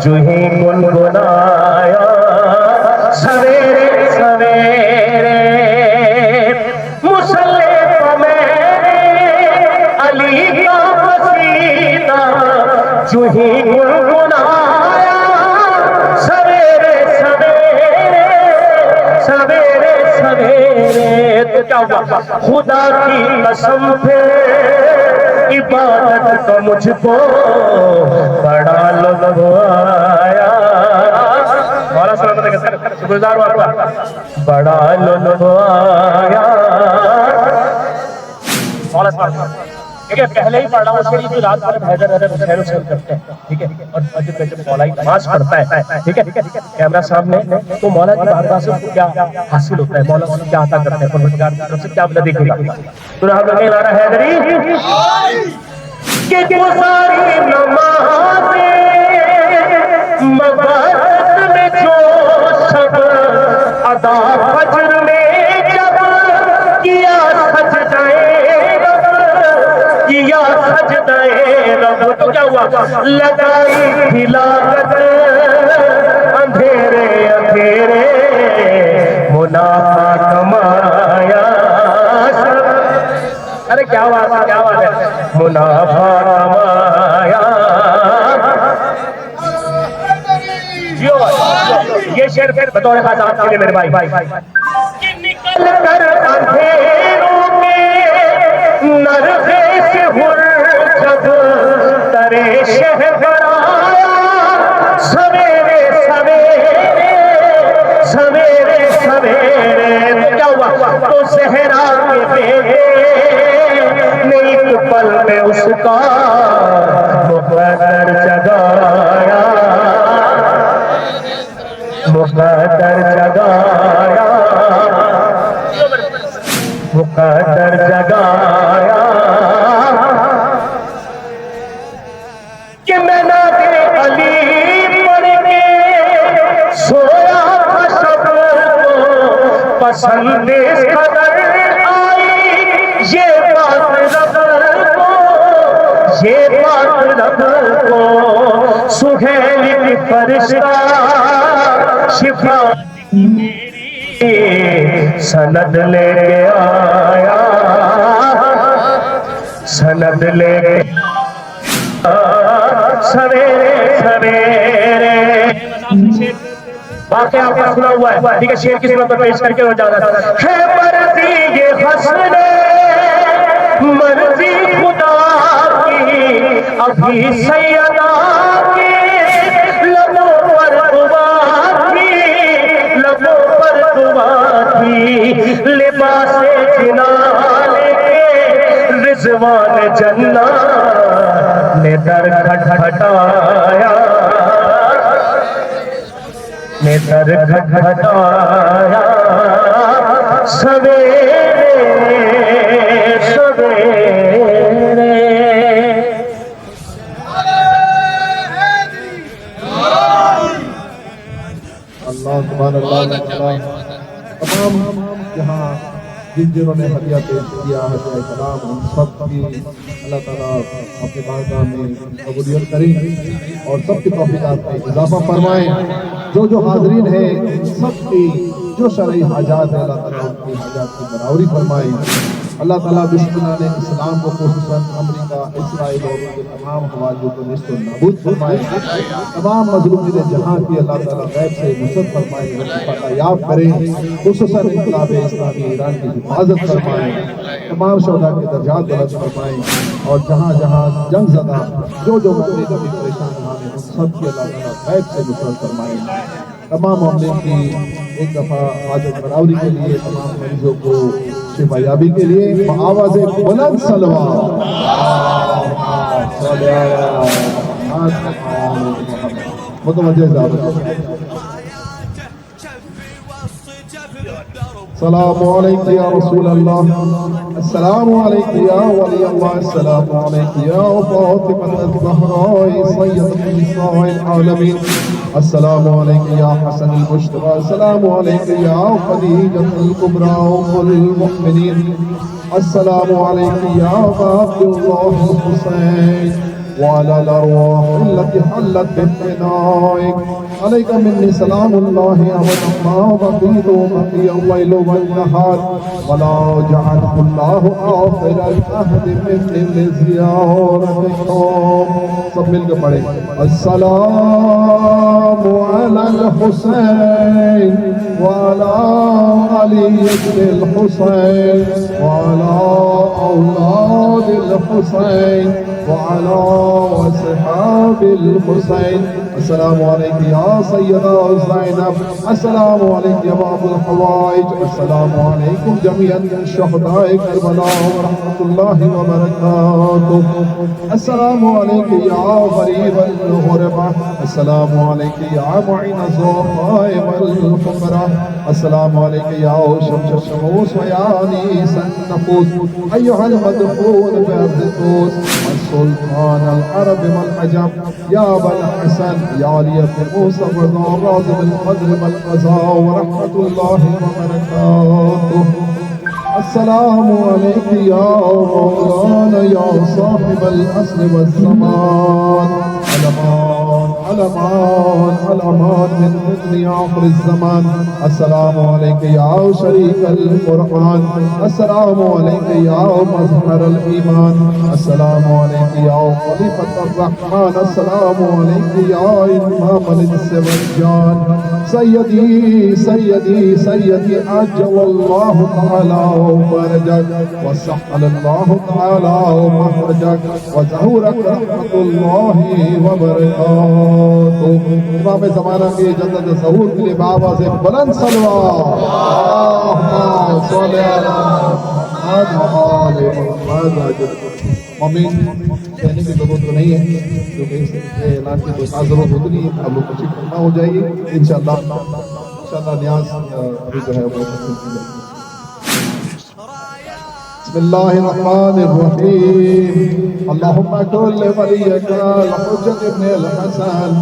Speaker 2: جو ہی گنگنایا سویرے سویرے. مسلح کو میں نے علی کا قصیدہ جو ہی گنگنایا سویرے سویرے، سویرے سویرے. تو کیا ہوا؟ خدا کی قسم پہ عبادت کو مجھ کو بڑا لطف آیا. مولا سلامت ہے، شکرگزار ہوں آپ کا. بڑا لطف آیا. مولا سلامت ہے. ٹھیک ہے، پہلے ہی پڑھ رہا ہوں اس کے رات پر حیدر حیدر شہر و شہر کرتے ہیں. ٹھیک ہے، اور فجر پہ جب مولا کی نماز پڑھتا ہے، ٹھیک ہے، کیمرہ سامنے، تو مولا کی بارگاہ سے کیا حاصل ہوتا ہے، مولا سے کیا عطا کرتا ہے، پروردگار کی طرف سے کیا ملا دیکھے گا. تو حضرت کے نعرہ حیدری کہ گزاری نمازیں مغرب میں جو شب ادا فجر میں جب کیا سجدہ ہوا تو کیا ہوا؟ لگائی تھی لاگت اندھیرے اندھیرے منافع کمایا. ارے کیا بات ہے، کیا بات ہے، منافع کمایا. جیو یہ شعر پھر بطور خاص آپ کے لیے میرے بھائی. کہ نکل کر اندھیروں کے نرغے سے ہر جب ترے شہر پر آیا. سویرے سویرے سویرے سویرے تو کیا ہوا؟ تو صحرا کے بیٹے نے ایک پل میں اس کا مقدر جگایا. مقدر جگایا، مقدر جگایا. کہ میں نادے علی پڑھ کے سویا تھا شب کو پسند اس قدر آئی یہ بات رب کو، یہ بات رب کو. سہیل کی فرشتہ شفا میری سند لے کے آیا، سند لے کے سویرے سویرے. واقعہ آپ نے سنا ہوا ہے، ٹھیک ہے، شعر کی صورت میں پیش کر کے ہو جانا ہے. مرضی یہ حسن مرضی خدا کی ابھی سیدہ کی لبوں پر دعا کی، لبوں پر دعا کی. لباس جنان کے رضوان جنت نے در کھٹکھٹایا، نے در کھٹکھٹایا. سویرے سویرے
Speaker 1: اللہ سبحان اللہ. تمام یہاں جنہوں نے ہدیہ پیش کیا ہے کلام، ان سب کی اللہ تعالیٰ اپنے بارگاہ میں قبولیت کریں اور سب کی توفیقات میں اضافہ فرمائیں. جو حاضرین ہیں ان سب کی جو شرعی حاجات ہیں اللہ تعالیٰ ان کی حاجات کی برابری فرمائیں. اللہ تعالیٰ دشمنان اسلام کو خصوصاً امریکہ، اسرائیل اور ان کے تمام حوالوں کو نیست و نابود فرمائے. تمام مظلومین جہاں کی اللہ تعالیٰ غیب سے نصرت فرمائے، ان کی فتح یاب کریں. خصوصاً انقلاب اسلامی ایران کی حفاظت فرمائیں. تمام شہداء کے درجات بلند فرمائیں اور جہاں جہاں جنگ زدہ جو مقتدی کبھی پریشان ہیں ان سب کی اللہ تعالیٰ غیب سے نصرت فرمائیں. تمام معاملے کی ایک دفعہ حاجت برابری کے لیے تمام مریضوں کو شفا یابی کے لیے آواز بلند صلوات. متوجہ السلام علیکم یا رسول اللہ، السلام علیکم یا ولی اللہ، السلام علیکم یا فاطمہ الزہراء سیدۃ نساء العالمین، السلام علیکم یا حسن المجتبی، السلام علیکم یا خدیجہ الکبریٰ ام المؤمنین، السلام علیکم یا عبد اللہ الحسین وعلى الأرواح التي حلت بفنائك. عليك مني سلام الله أبدا ما بقي الليل والنهار ولا جعله الله آخر العهد من زيارتكم. سب مل کے پڑھیں السلام على الحسين وعلى علي بن الحسين وعلى أولاد الحسين وعلى وصحاب الحسين. السلام عليك يا سيدة زينب، السلام عليك يا باب الحوائج، السلام عليكم جميعا شهداء كربلاء ورحمة الله وبركاته. السلام عليك يا غريب الغربة، السلام عليك يا معين الضعفاء والفقراء، السلام عليك يا شمس الشموس ويا أنيس النفوس، أيها المدفون بأرض الطوس، السلطان العرب والعجم، يا أبا الحسن يا علي بن موسى الرضا الراضي بالقدر والقضاء ورحمة الله وبركاته. السلام عليك يا مولانا يا صاحب العصر والزمان علمان علمان علمان من فتن آخر الزمان السلام عليك يا شريك القرآن السلام عليك يا مظهر الإيمان السلام عليك يا خليفة الرحمن السلام عليك يا إمام الإنس والجان سيدي سيدي سيدي عجل الله تعالى فرجك وسهل الله تعالى مخرجك وزهورك رحمة الله وبركاته امام زمانہ کی جدت ظہور کے لیے بابا سے بلند صلوات اللہم صلی علی محمد مومن کہنے کی ضرورت تو نہیں ہے کیونکہ اس اعلان کی کوئی خاص ضرورت ہوتی نہیں ہے آپ لوگ تشریف فرما ہو جائیے انشاءاللہ نیاز ابھی جو ہے وہ بسم الله الرحمن الرحيم اللهم كن لوليك الحجة ابن الحسن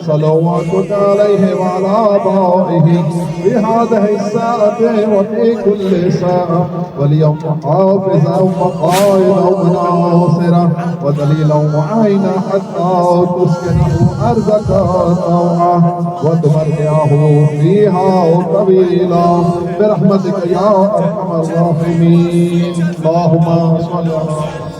Speaker 1: صلواتك عليه وعلى آبائه في هذه الساعة وفي كل ساعة وليوم حافظا وقائدا وناصرا ودليلا وعينا حتى تسكنه أرضك طوعا وتمرجعه فيها طويلا برحمتك يا أرحم الراحمين اللهم صل على